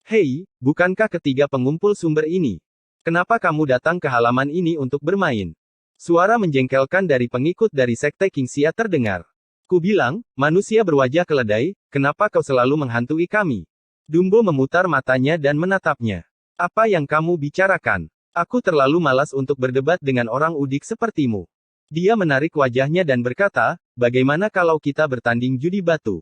Hei, bukankah ketiga pengumpul sumber ini? Kenapa kamu datang ke halaman ini untuk bermain? Suara menjengkelkan dari pengikut dari Sekte Qingxia terdengar. Ku bilang, manusia berwajah keledai, kenapa kau selalu menghantui kami? Dumbo memutar matanya dan menatapnya. Apa yang kamu bicarakan? Aku terlalu malas untuk berdebat dengan orang udik sepertimu. Dia menarik wajahnya dan berkata, bagaimana kalau kita bertanding judi batu?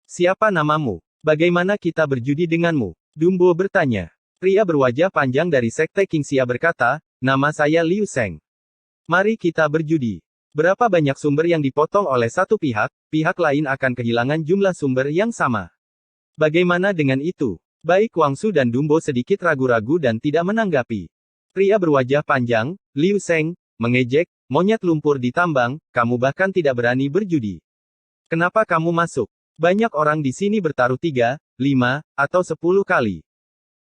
Siapa namamu? Bagaimana kita berjudi denganmu? Dumbo bertanya. Pria berwajah panjang dari Sekte Qingxia berkata, nama saya Liu Sheng. Mari kita berjudi. Berapa banyak sumber yang dipotong oleh satu pihak, pihak lain akan kehilangan jumlah sumber yang sama. Bagaimana dengan itu? Baik Wang Su dan Dumbo sedikit ragu-ragu dan tidak menanggapi. Pria berwajah panjang, Liu Sheng, mengejek, monyet lumpur di tambang, kamu bahkan tidak berani berjudi. Kenapa kamu masuk? Banyak orang di sini bertaruh 3, 5, atau 10 kali.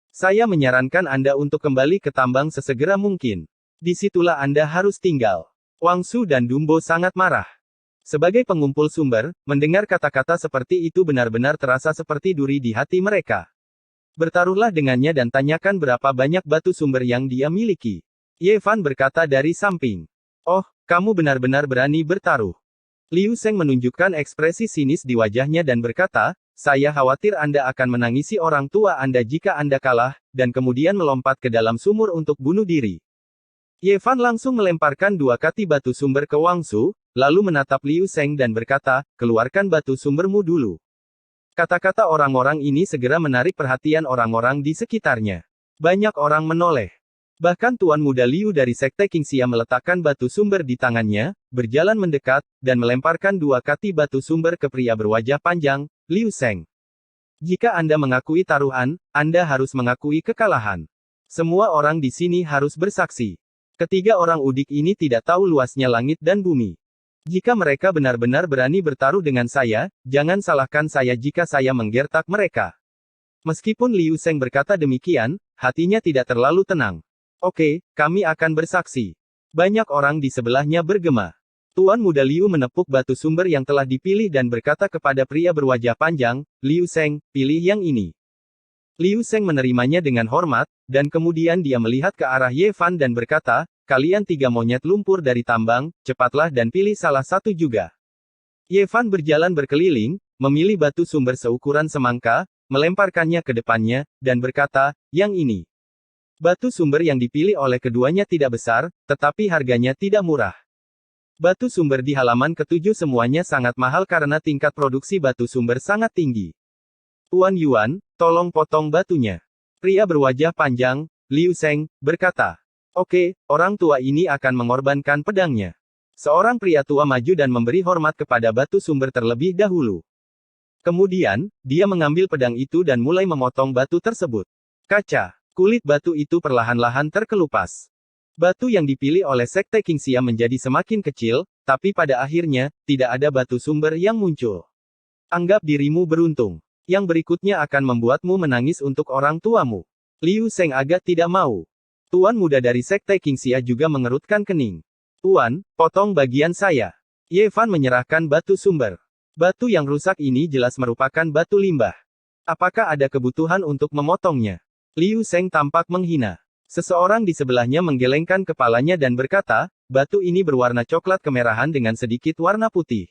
Saya menyarankan Anda untuk kembali ke tambang sesegera mungkin. Disitulah Anda harus tinggal. Wang Su dan Dumbo sangat marah. Sebagai pengumpul sumber, mendengar kata-kata seperti itu benar-benar terasa seperti duri di hati mereka. Bertaruhlah dengannya dan tanyakan berapa banyak batu sumber yang dia miliki. Ye Fan berkata dari samping. Oh, kamu benar-benar berani bertaruh. Liu Sheng menunjukkan ekspresi sinis di wajahnya dan berkata, saya khawatir Anda akan menangisi orang tua Anda jika Anda kalah, dan kemudian melompat ke dalam sumur untuk bunuh diri. Ye Fan langsung melemparkan 2 kati batu sumber ke Wang Su, lalu menatap Liu Sheng dan berkata, keluarkan batu sumbermu dulu. Kata-kata orang-orang ini segera menarik perhatian orang-orang di sekitarnya. Banyak orang menoleh. Bahkan Tuan Muda Liu dari Sekte Qingxia meletakkan batu sumber di tangannya, berjalan mendekat, dan melemparkan 2 kati batu sumber ke pria berwajah panjang, Liu Sheng. Jika Anda mengakui taruhan, Anda harus mengakui kekalahan. Semua orang di sini harus bersaksi. Ketiga orang udik ini tidak tahu luasnya langit dan bumi. Jika mereka benar-benar berani bertaruh dengan saya, jangan salahkan saya jika saya menggertak mereka. Meskipun Liu Sheng berkata demikian, hatinya tidak terlalu tenang. Oke, kami akan bersaksi. Banyak orang di sebelahnya bergema. Tuan Muda Liu menepuk batu sumber yang telah dipilih dan berkata kepada pria berwajah panjang, Liu Sheng, pilih yang ini. Liu Sheng menerimanya dengan hormat, dan kemudian dia melihat ke arah Ye Fan dan berkata, kalian 3 monyet lumpur dari tambang, cepatlah dan pilih salah satu juga. Ye Fan berjalan berkeliling, memilih batu sumber seukuran semangka, melemparkannya ke depannya, dan berkata, yang ini. Batu sumber yang dipilih oleh keduanya tidak besar, tetapi harganya tidak murah. Batu sumber di halaman ke-7 semuanya sangat mahal karena tingkat produksi batu sumber sangat tinggi. Tuan Yuan, tolong potong batunya. Pria berwajah panjang, Liu Sheng, berkata. Oke, orang tua ini akan mengorbankan pedangnya. Seorang pria tua maju dan memberi hormat kepada batu sumber terlebih dahulu. Kemudian, dia mengambil pedang itu dan mulai memotong batu tersebut. Kaca. Kulit batu itu perlahan-lahan terkelupas. Batu yang dipilih oleh Sekte Qingxia menjadi semakin kecil, tapi pada akhirnya, tidak ada batu sumber yang muncul. Anggap dirimu beruntung. Yang berikutnya akan membuatmu menangis untuk orang tuamu. Liu Sheng agak tidak mau. Tuan muda dari Sekte Qingxia juga mengerutkan kening. Tuan, potong bagian saya. Ye Fan menyerahkan batu sumber. Batu yang rusak ini jelas merupakan batu limbah. Apakah ada kebutuhan untuk memotongnya? Liu Sheng tampak menghina. Seseorang di sebelahnya menggelengkan kepalanya dan berkata, batu ini berwarna coklat kemerahan dengan sedikit warna putih.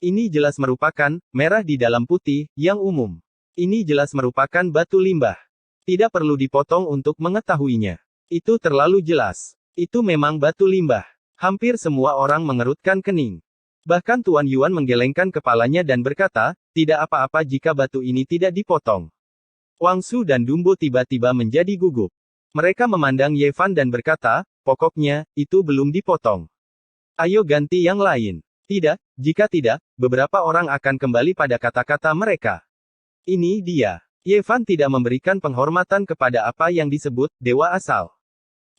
Ini jelas merupakan merah di dalam putih, yang umum. Ini jelas merupakan batu limbah. Tidak perlu dipotong untuk mengetahuinya. Itu terlalu jelas. Itu memang batu limbah. Hampir semua orang mengerutkan kening. Bahkan Tuan Yuan menggelengkan kepalanya dan berkata, tidak apa-apa jika batu ini tidak dipotong. Wang Su dan Dumbo tiba-tiba menjadi gugup. Mereka memandang Ye Fan dan berkata, pokoknya, itu belum dipotong. Ayo ganti yang lain. Tidak, jika tidak, beberapa orang akan kembali pada kata-kata mereka. Ini dia. Ye Fan tidak memberikan penghormatan kepada apa yang disebut dewa asal.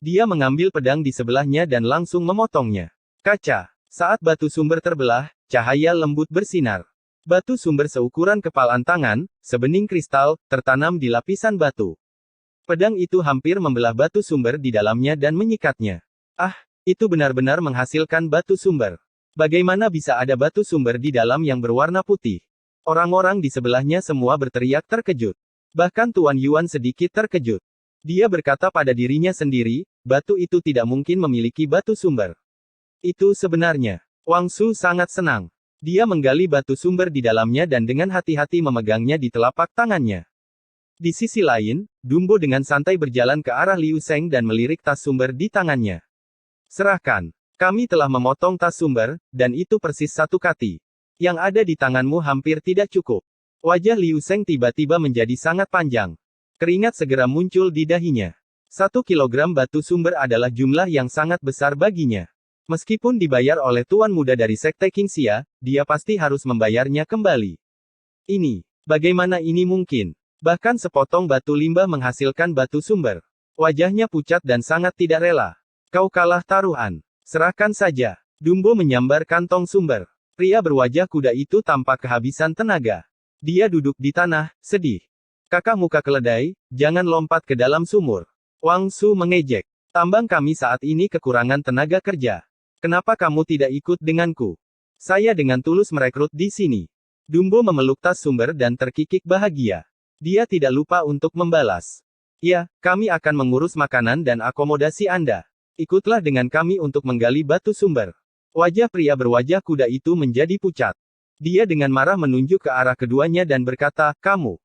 Dia mengambil pedang di sebelahnya dan langsung memotongnya. Kaca. Saat batu sumber terbelah, cahaya lembut bersinar. Batu sumber seukuran kepalan tangan, sebening kristal, tertanam di lapisan batu. Pedang itu hampir membelah batu sumber di dalamnya dan menyikatnya. Ah, itu benar-benar menghasilkan batu sumber. Bagaimana bisa ada batu sumber di dalam yang berwarna putih? Orang-orang di sebelahnya semua berteriak terkejut. Bahkan Tuan Yuan sedikit terkejut. Dia berkata pada dirinya sendiri, batu itu tidak mungkin memiliki batu sumber. Itu sebenarnya. Wang Su sangat senang. Dia menggali batu sumber di dalamnya dan dengan hati-hati memegangnya di telapak tangannya. Di sisi lain, Dumbo dengan santai berjalan ke arah Liu Sheng dan melirik tas sumber di tangannya. Serahkan. Kami telah memotong tas sumber, dan itu persis 1 kati. Yang ada di tanganmu hampir tidak cukup. Wajah Liu Seng tiba-tiba menjadi sangat panjang. Keringat segera muncul di dahinya. 1 kilogram batu sumber adalah jumlah yang sangat besar baginya. Meskipun dibayar oleh tuan muda dari Sekte Qingxia, dia pasti harus membayarnya kembali. Bagaimana ini mungkin? Bahkan sepotong batu limbah menghasilkan batu sumber. Wajahnya pucat dan sangat tidak rela. Kau kalah taruhan. Serahkan saja. Dumbo menyambar kantong sumber. Pria berwajah kuda itu tampak kehabisan tenaga. Dia duduk di tanah, sedih. Kakak muka keledai, jangan lompat ke dalam sumur. Wang Su mengejek. Tambang kami saat ini kekurangan tenaga kerja. Kenapa kamu tidak ikut denganku? Saya dengan tulus merekrut di sini. Dumbo memeluk tas sumber dan terkikik bahagia. Dia tidak lupa untuk membalas. Ya, kami akan mengurus makanan dan akomodasi Anda. Ikutlah dengan kami untuk menggali batu sumber. Wajah pria berwajah kuda itu menjadi pucat. Dia dengan marah menunjuk ke arah keduanya dan berkata, kamu.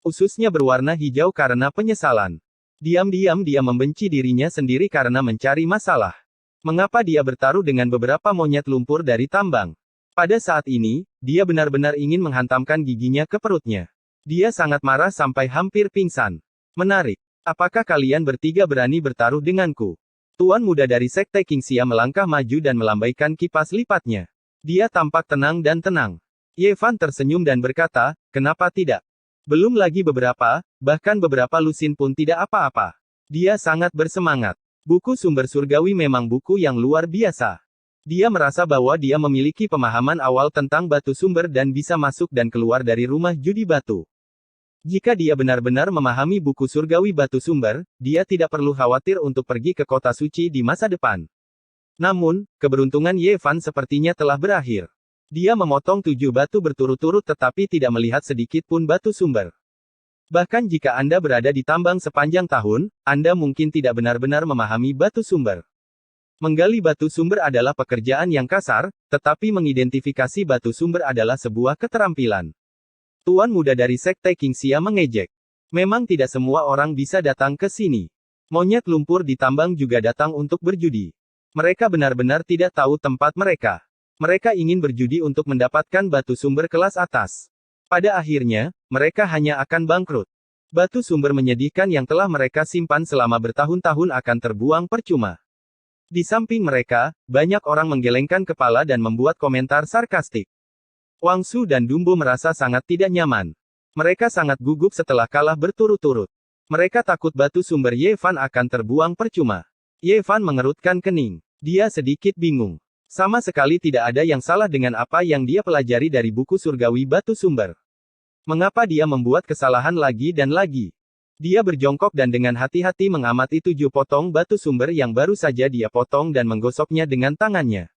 Ususnya berwarna hijau karena penyesalan. Diam-diam dia membenci dirinya sendiri karena mencari masalah. Mengapa dia bertaruh dengan beberapa monyet lumpur dari tambang? Pada saat ini, dia benar-benar ingin menghantamkan giginya ke perutnya. Dia sangat marah sampai hampir pingsan. Menarik. Apakah kalian bertiga berani bertaruh denganku? Tuan muda dari Sekte Qingxia melangkah maju dan melambaikan kipas lipatnya. Dia tampak tenang dan tenang. Ye Fan tersenyum dan berkata, kenapa tidak? Belum lagi bahkan beberapa lusin pun tidak apa-apa. Dia sangat bersemangat. Buku sumber surgawi memang buku yang luar biasa. Dia merasa bahwa dia memiliki pemahaman awal tentang batu sumber dan bisa masuk dan keluar dari rumah judi batu. Jika dia benar-benar memahami buku surgawi batu sumber, dia tidak perlu khawatir untuk pergi ke kota suci di masa depan. Namun, keberuntungan Ye Fan sepertinya telah berakhir. Dia memotong 7 batu berturut-turut tetapi tidak melihat sedikit pun batu sumber. Bahkan jika Anda berada di tambang sepanjang tahun, Anda mungkin tidak benar-benar memahami batu sumber. Menggali batu sumber adalah pekerjaan yang kasar, tetapi mengidentifikasi batu sumber adalah sebuah keterampilan. Tuan muda dari Sekte Qingxia mengejek. Memang tidak semua orang bisa datang ke sini. Monyet lumpur di tambang juga datang untuk berjudi. Mereka benar-benar tidak tahu tempat mereka. Mereka ingin berjudi untuk mendapatkan batu sumber kelas atas. Pada akhirnya, mereka hanya akan bangkrut. Batu sumber menyedihkan yang telah mereka simpan selama bertahun-tahun akan terbuang percuma. Di samping mereka, banyak orang menggelengkan kepala dan membuat komentar sarkastik. Wang Su dan Dumbo merasa sangat tidak nyaman. Mereka sangat gugup setelah kalah berturut-turut. Mereka takut batu sumber Ye Fan akan terbuang percuma. Ye Fan mengerutkan kening. Dia sedikit bingung. Sama sekali tidak ada yang salah dengan apa yang dia pelajari dari buku surgawi batu sumber. Mengapa dia membuat kesalahan lagi dan lagi? Dia berjongkok dan dengan hati-hati mengamati 7 potong batu sumber yang baru saja dia potong dan menggosoknya dengan tangannya.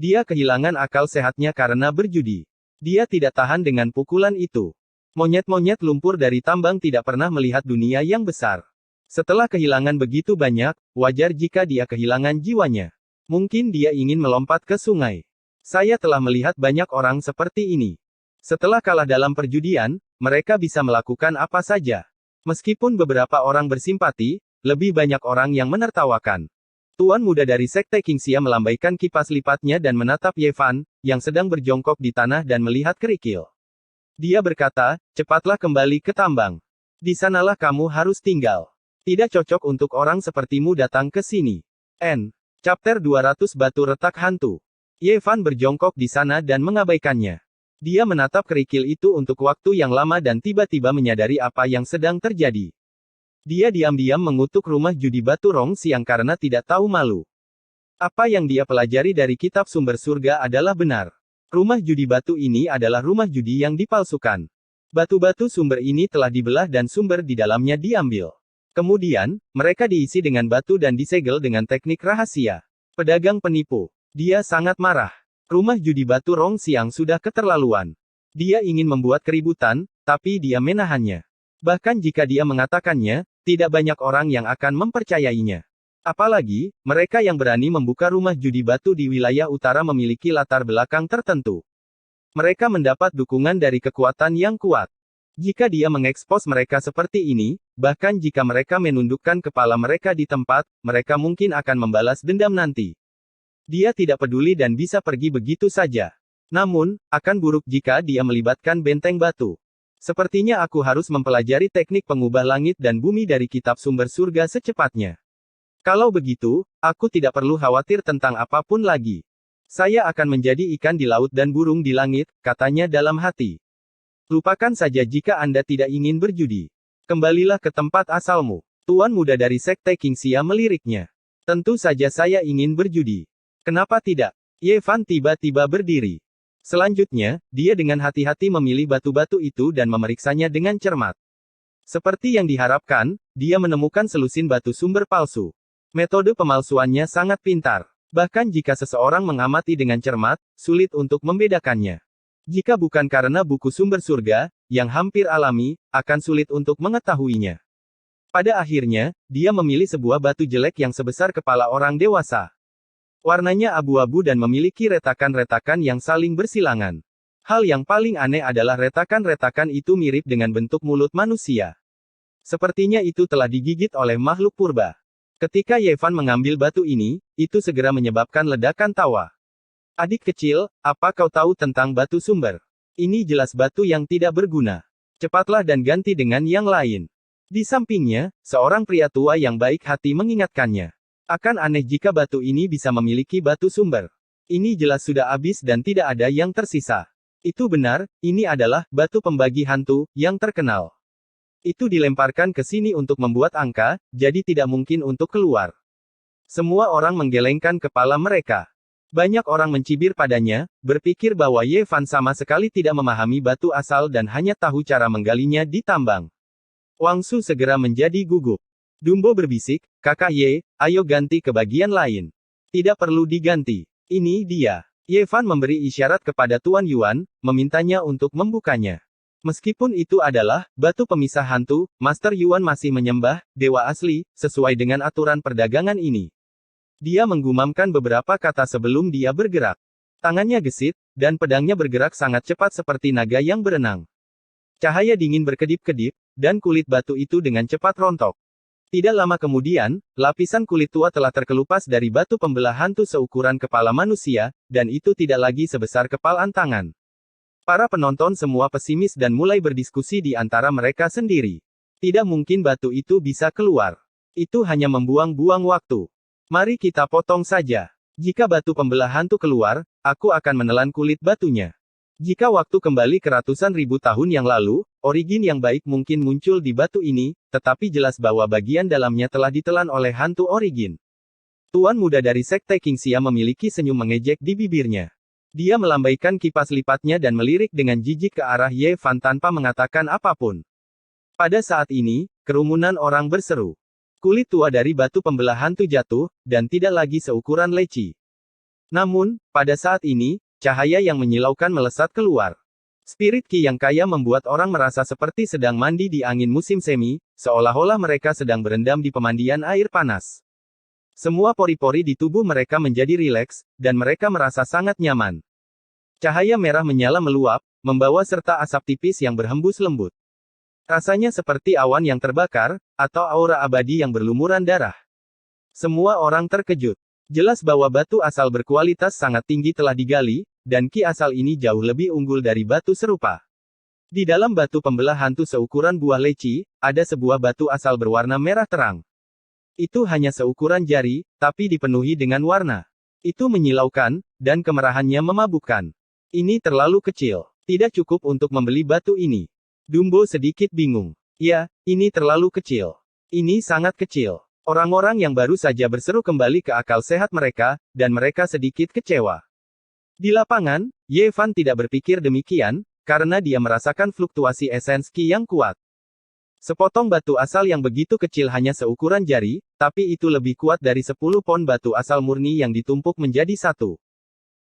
Dia kehilangan akal sehatnya karena berjudi. Dia tidak tahan dengan pukulan itu. Monyet-monyet lumpur dari tambang tidak pernah melihat dunia yang besar. Setelah kehilangan begitu banyak, wajar jika dia kehilangan jiwanya. Mungkin dia ingin melompat ke sungai. Saya telah melihat banyak orang seperti ini. Setelah kalah dalam perjudian, mereka bisa melakukan apa saja. Meskipun beberapa orang bersimpati, lebih banyak orang yang menertawakan. Tuan muda dari Sekte Qingxia melambaikan kipas lipatnya dan menatap Ye Fan, yang sedang berjongkok di tanah dan melihat kerikil. Dia berkata, cepatlah kembali ke tambang. Di sanalah kamu harus tinggal. Tidak cocok untuk orang sepertimu datang ke sini. Chapter 200 Batu Retak Hantu. Ye Fan berjongkok di sana dan mengabaikannya. Dia menatap kerikil itu untuk waktu yang lama dan tiba-tiba menyadari apa yang sedang terjadi. Dia diam-diam mengutuk rumah judi batu Rong Siang karena tidak tahu malu. Apa yang dia pelajari dari kitab sumber surga adalah benar. Rumah judi batu ini adalah rumah judi yang dipalsukan. Batu-batu sumber ini telah dibelah dan sumber di dalamnya diambil. Kemudian, mereka diisi dengan batu dan disegel dengan teknik rahasia. Pedagang penipu. Dia sangat marah. Rumah judi batu Rong Siang sudah keterlaluan. Dia ingin membuat keributan, tapi dia menahannya. Bahkan jika dia mengatakannya, tidak banyak orang yang akan mempercayainya. Apalagi, mereka yang berani membuka rumah judi batu di wilayah utara memiliki latar belakang tertentu. Mereka mendapat dukungan dari kekuatan yang kuat. Jika dia mengekspos mereka seperti ini, bahkan jika mereka menundukkan kepala mereka di tempat, mereka mungkin akan membalas dendam nanti. Dia tidak peduli dan bisa pergi begitu saja. Namun, akan buruk jika dia melibatkan benteng batu. Sepertinya aku harus mempelajari teknik pengubah langit dan bumi dari kitab sumber surga secepatnya. Kalau begitu, aku tidak perlu khawatir tentang apapun lagi. Saya akan menjadi ikan di laut dan burung di langit, katanya dalam hati. Lupakan saja jika Anda tidak ingin berjudi. Kembalilah ke tempat asalmu. Tuan muda dari Sekte Qingxia meliriknya. Tentu saja saya ingin berjudi. Kenapa tidak? Ye Fan tiba-tiba berdiri. Selanjutnya, dia dengan hati-hati memilih batu-batu itu dan memeriksanya dengan cermat. Seperti yang diharapkan, dia menemukan selusin batu sumber palsu. Metode pemalsuannya sangat pintar. Bahkan jika seseorang mengamati dengan cermat, sulit untuk membedakannya. Jika bukan karena buku sumber surga, yang hampir alami, akan sulit untuk mengetahuinya. Pada akhirnya, dia memilih sebuah batu jelek yang sebesar kepala orang dewasa. Warnanya abu-abu dan memiliki retakan-retakan yang saling bersilangan. Hal yang paling aneh adalah retakan-retakan itu mirip dengan bentuk mulut manusia. Sepertinya itu telah digigit oleh makhluk purba. Ketika Ye Fan mengambil batu ini, itu segera menyebabkan ledakan tawa. Adik kecil, apa kau tahu tentang batu sumber? Ini jelas batu yang tidak berguna. Cepatlah dan ganti dengan yang lain. Di sampingnya, seorang pria tua yang baik hati mengingatkannya. Akan aneh jika batu ini bisa memiliki batu sumber. Ini jelas sudah habis dan tidak ada yang tersisa. Itu benar, ini adalah batu pembagi hantu yang terkenal. Itu dilemparkan ke sini untuk membuat angka, jadi tidak mungkin untuk keluar. Semua orang menggelengkan kepala mereka. Banyak orang mencibir padanya, berpikir bahwa Ye Fan sama sekali tidak memahami batu asal dan hanya tahu cara menggalinya di tambang. Wang Su segera menjadi gugup. Dumbo berbisik, Kakak Ye, ayo ganti ke bagian lain. Tidak perlu diganti. Ini dia. Ye Fan memberi isyarat kepada Tuan Yuan, memintanya untuk membukanya. Meskipun itu adalah batu pemisah hantu, Master Yuan masih menyembah dewa asli, sesuai dengan aturan perdagangan ini. Dia menggumamkan beberapa kata sebelum dia bergerak. Tangannya gesit, dan pedangnya bergerak sangat cepat seperti naga yang berenang. Cahaya dingin berkedip-kedip, dan kulit batu itu dengan cepat rontok. Tidak lama kemudian, lapisan kulit tua telah terkelupas dari batu pembelah hantu seukuran kepala manusia, dan itu tidak lagi sebesar kepalan tangan. Para penonton semua pesimis dan mulai berdiskusi di antara mereka sendiri. Tidak mungkin batu itu bisa keluar. Itu hanya membuang-buang waktu. Mari kita potong saja. Jika batu pembelah hantu keluar, aku akan menelan kulit batunya. Jika waktu kembali ke ratusan ribu tahun yang lalu, origin yang baik mungkin muncul di batu ini, tetapi jelas bahwa bagian dalamnya telah ditelan oleh hantu origin. Tuan muda dari Sekte Qingxia memiliki senyum mengejek di bibirnya. Dia melambaikan kipas lipatnya dan melirik dengan jijik ke arah Ye Fan tanpa mengatakan apapun. Pada saat ini, kerumunan orang berseru. Kulit tua dari batu pembelah hantu jatuh, dan tidak lagi seukuran leci. Namun, pada saat ini, cahaya yang menyilaukan melesat keluar. Spirit Qi yang kaya membuat orang merasa seperti sedang mandi di angin musim semi, seolah-olah mereka sedang berendam di pemandian air panas. Semua pori-pori di tubuh mereka menjadi rileks, dan mereka merasa sangat nyaman. Cahaya merah menyala meluap, membawa serta asap tipis yang berhembus lembut. Rasanya seperti awan yang terbakar, atau aura abadi yang berlumuran darah. Semua orang terkejut. Jelas bahwa batu asal berkualitas sangat tinggi telah digali, dan Qi asal ini jauh lebih unggul dari batu serupa. Di dalam batu pembelah hantu seukuran buah leci, ada sebuah batu asal berwarna merah terang. Itu hanya seukuran jari, tapi dipenuhi dengan warna. Itu menyilaukan, dan kemerahannya memabukkan. Ini terlalu kecil. Tidak cukup untuk membeli batu ini. Dumbo sedikit bingung. Ya, ini terlalu kecil. Ini sangat kecil. Orang-orang yang baru saja berseru kembali ke akal sehat mereka, dan mereka sedikit kecewa. Di lapangan, Ye Fan tidak berpikir demikian, karena dia merasakan fluktuasi esens Qi yang kuat. Sepotong batu asal yang begitu kecil hanya seukuran jari, tapi itu lebih kuat dari 10 pon batu asal murni yang ditumpuk menjadi satu.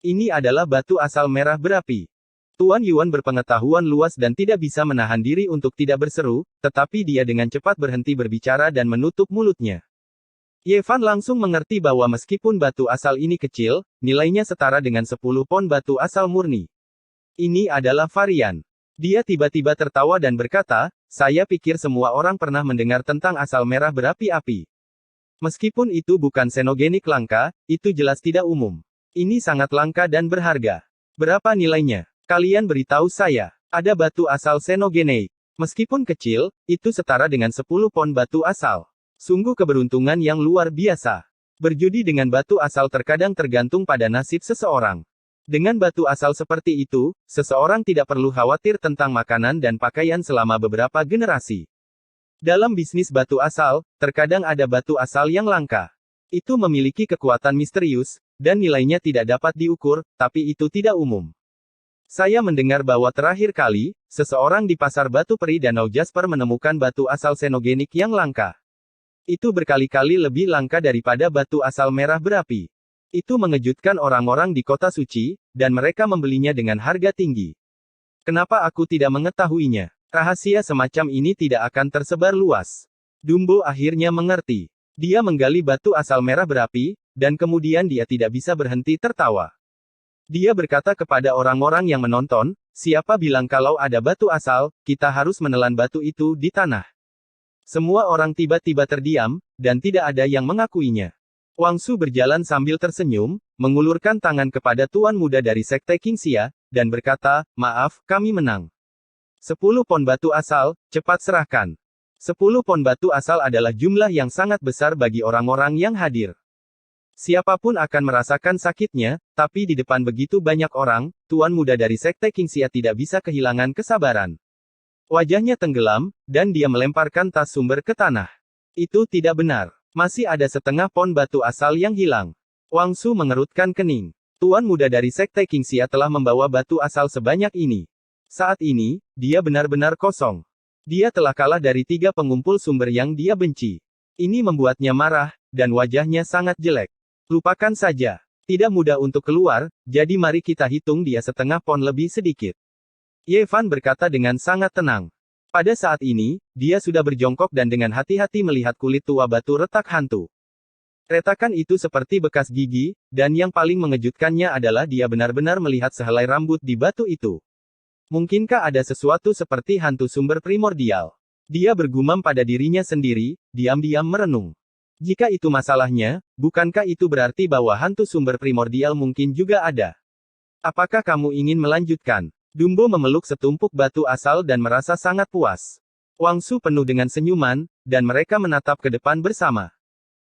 Ini adalah batu asal merah berapi. Tuan Yuan berpengetahuan luas dan tidak bisa menahan diri untuk tidak berseru, tetapi dia dengan cepat berhenti berbicara dan menutup mulutnya. Ye Fan langsung mengerti bahwa meskipun batu asal ini kecil, nilainya setara dengan 10 pon batu asal murni. Ini adalah varian. Dia tiba-tiba tertawa dan berkata, saya pikir semua orang pernah mendengar tentang asal merah berapi-api. Meskipun itu bukan xenogenik langka, itu jelas tidak umum. Ini sangat langka dan berharga. Berapa nilainya? Kalian beritahu saya. Ada batu asal Xenogenei. Meskipun kecil, itu setara dengan 10 pon batu asal. Sungguh keberuntungan yang luar biasa. Berjudi dengan batu asal terkadang tergantung pada nasib seseorang. Dengan batu asal seperti itu, seseorang tidak perlu khawatir tentang makanan dan pakaian selama beberapa generasi. Dalam bisnis batu asal, terkadang ada batu asal yang langka. Itu memiliki kekuatan misterius, dan nilainya tidak dapat diukur, tapi itu tidak umum. Saya mendengar bahwa terakhir kali, seseorang di pasar batu peri Danau Jasper menemukan batu asal xenogenik yang langka. Itu berkali-kali lebih langka daripada batu asal merah berapi. Itu mengejutkan orang-orang di kota suci, dan mereka membelinya dengan harga tinggi. Kenapa aku tidak mengetahuinya? Rahasia semacam ini tidak akan tersebar luas. Dumbo akhirnya mengerti. Dia menggali batu asal merah berapi, dan kemudian dia tidak bisa berhenti tertawa. Dia berkata kepada orang-orang yang menonton, siapa bilang kalau ada batu asal, kita harus menelan batu itu di tanah. Semua orang tiba-tiba terdiam, dan tidak ada yang mengakuinya. Wang Su berjalan sambil tersenyum, mengulurkan tangan kepada tuan muda dari Sekte Qingxia, dan berkata, maaf, kami menang. 10 pon batu asal, cepat serahkan. 10 pon batu asal adalah jumlah yang sangat besar bagi orang-orang yang hadir. Siapapun akan merasakan sakitnya, tapi di depan begitu banyak orang, tuan muda dari Sekte Qingxia tidak bisa kehilangan kesabaran. Wajahnya tenggelam, dan dia melemparkan tas sumber ke tanah. Itu tidak benar. Masih ada setengah pon batu asal yang hilang. Wang Su mengerutkan kening. Tuan muda dari Sekte Qingxia telah membawa batu asal sebanyak ini. Saat ini, dia benar-benar kosong. Dia telah kalah dari 3 pengumpul sumber yang dia benci. Ini membuatnya marah, dan wajahnya sangat jelek. Lupakan saja. Tidak mudah untuk keluar, jadi mari kita hitung dia setengah pon lebih sedikit. Ye Fan berkata dengan sangat tenang. Pada saat ini, dia sudah berjongkok dan dengan hati-hati melihat kulit tua batu retak hantu. Retakan itu seperti bekas gigi, dan yang paling mengejutkannya adalah dia benar-benar melihat sehelai rambut di batu itu. Mungkinkah ada sesuatu seperti hantu sumber primordial? Dia bergumam pada dirinya sendiri, diam-diam merenung. Jika itu masalahnya, bukankah itu berarti bahwa hantu sumber primordial mungkin juga ada? Apakah kamu ingin melanjutkan? Dumbo memeluk setumpuk batu asal dan merasa sangat puas. Wang Su penuh dengan senyuman, dan mereka menatap ke depan bersama.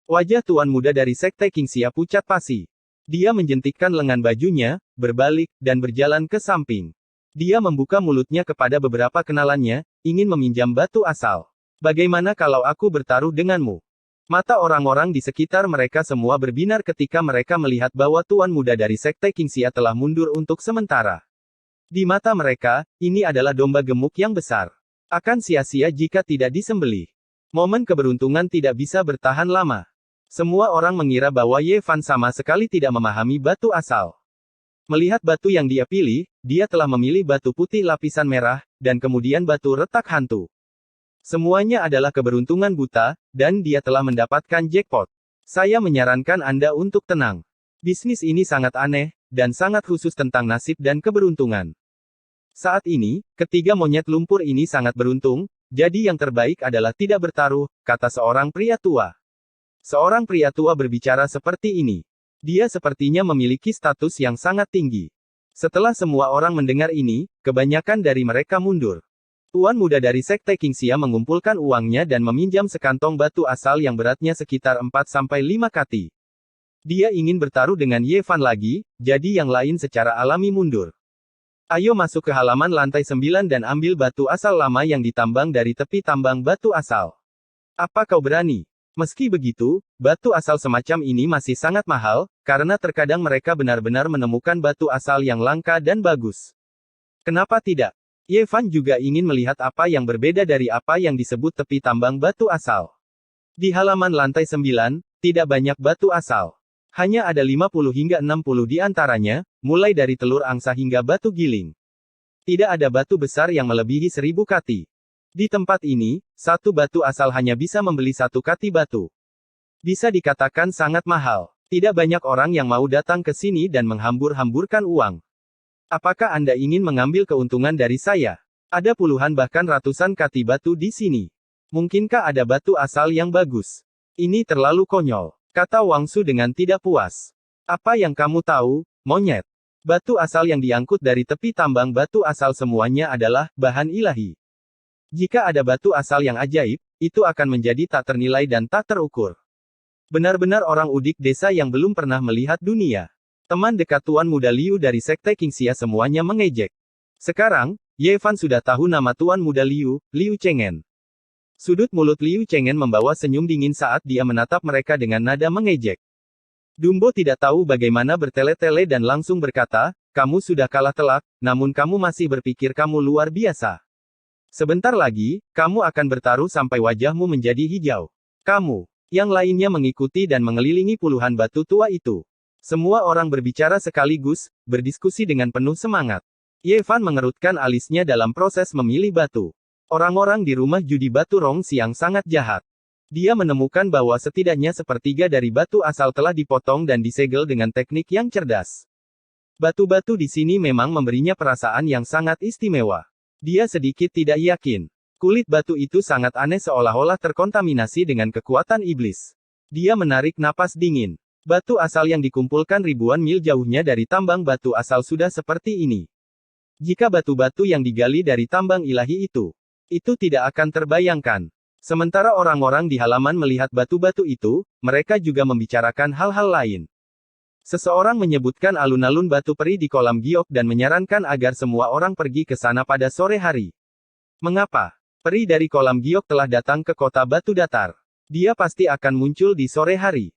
Wajah tuan muda dari Sekte Qingxia pucat pasi. Dia menjentikkan lengan bajunya, berbalik, dan berjalan ke samping. Dia membuka mulutnya kepada beberapa kenalannya, ingin meminjam batu asal. Bagaimana kalau aku bertaruh denganmu? Mata orang-orang di sekitar mereka semua berbinar ketika mereka melihat bahwa tuan muda dari Sekte Qingxia telah mundur untuk sementara. Di mata mereka, ini adalah domba gemuk yang besar. Akan sia-sia jika tidak disembelih. Momen keberuntungan tidak bisa bertahan lama. Semua orang mengira bahwa Ye Fan sama sekali tidak memahami batu asal. Melihat batu yang dia pilih, dia telah memilih batu putih lapisan merah, dan kemudian batu retak hantu. Semuanya adalah keberuntungan buta, dan dia telah mendapatkan jackpot. Saya menyarankan Anda untuk tenang. Bisnis ini sangat aneh, dan sangat khusus tentang nasib dan keberuntungan. Saat ini, ketiga monyet lumpur ini sangat beruntung, jadi yang terbaik adalah tidak bertaruh, kata seorang pria tua. Seorang pria tua berbicara seperti ini. Dia sepertinya memiliki status yang sangat tinggi. Setelah semua orang mendengar ini, kebanyakan dari mereka mundur. Tuan muda dari Sekte Qingxia mengumpulkan uangnya dan meminjam sekantong batu asal yang beratnya sekitar 4-5 kati. Dia ingin bertaruh dengan Ye Fan lagi, jadi yang lain secara alami mundur. Ayo masuk ke halaman lantai 9 dan ambil batu asal lama yang ditambang dari tepi tambang batu asal. Apa kau berani? Meski begitu, batu asal semacam ini masih sangat mahal, karena terkadang mereka benar-benar menemukan batu asal yang langka dan bagus. Kenapa tidak? Ye Fan juga ingin melihat apa yang berbeda dari apa yang disebut tepi tambang batu asal. Di halaman lantai 9, tidak banyak batu asal. Hanya ada 50 hingga 60 di antaranya, mulai dari telur angsa hingga batu giling. Tidak ada batu besar yang melebihi 1000 kati. Di tempat ini, satu batu asal hanya bisa membeli 1 kati batu. Bisa dikatakan sangat mahal. Tidak banyak orang yang mau datang ke sini dan menghambur-hamburkan uang. Apakah Anda ingin mengambil keuntungan dari saya? Ada puluhan bahkan ratusan kati batu di sini. Mungkinkah ada batu asal yang bagus? Ini terlalu konyol, kata Wang Su dengan tidak puas. Apa yang kamu tahu, monyet? Batu asal yang diangkut dari tepi tambang batu asal semuanya adalah bahan ilahi. Jika ada batu asal yang ajaib, itu akan menjadi tak ternilai dan tak terukur. Benar-benar orang udik desa yang belum pernah melihat dunia. Teman dekat Tuan Muda Liu dari Sekte Qingxia semuanya mengejek. Sekarang, Ye Fan sudah tahu nama Tuan Muda Liu, Liu Chengen. Sudut mulut Liu Chengen membawa senyum dingin saat dia menatap mereka dengan nada mengejek. Dumbo tidak tahu bagaimana bertele-tele dan langsung berkata, kamu sudah kalah telak, namun kamu masih berpikir kamu luar biasa. Sebentar lagi, kamu akan bertaruh sampai wajahmu menjadi hijau. Kamu. Yang lainnya mengikuti dan mengelilingi puluhan batu tua itu. Semua orang berbicara sekaligus, berdiskusi dengan penuh semangat. Ye Fan mengerutkan alisnya dalam proses memilih batu. Orang-orang di rumah judi batu Rong Siang sangat jahat. Dia menemukan bahwa setidaknya sepertiga dari batu asal telah dipotong dan disegel dengan teknik yang cerdas. Batu-batu di sini memang memberinya perasaan yang sangat istimewa. Dia sedikit tidak yakin. Kulit batu itu sangat aneh seolah-olah terkontaminasi dengan kekuatan iblis. Dia menarik napas dingin. Batu asal yang dikumpulkan ribuan mil jauhnya dari tambang batu asal sudah seperti ini. Jika batu-batu yang digali dari tambang ilahi itu tidak akan terbayangkan. Sementara orang-orang di halaman melihat batu-batu itu, mereka juga membicarakan hal-hal lain. Seseorang menyebutkan alun-alun batu peri di kolam giok dan menyarankan agar semua orang pergi ke sana pada sore hari. Mengapa? Peri dari kolam giok telah datang ke kota batu datar. Dia pasti akan muncul di sore hari.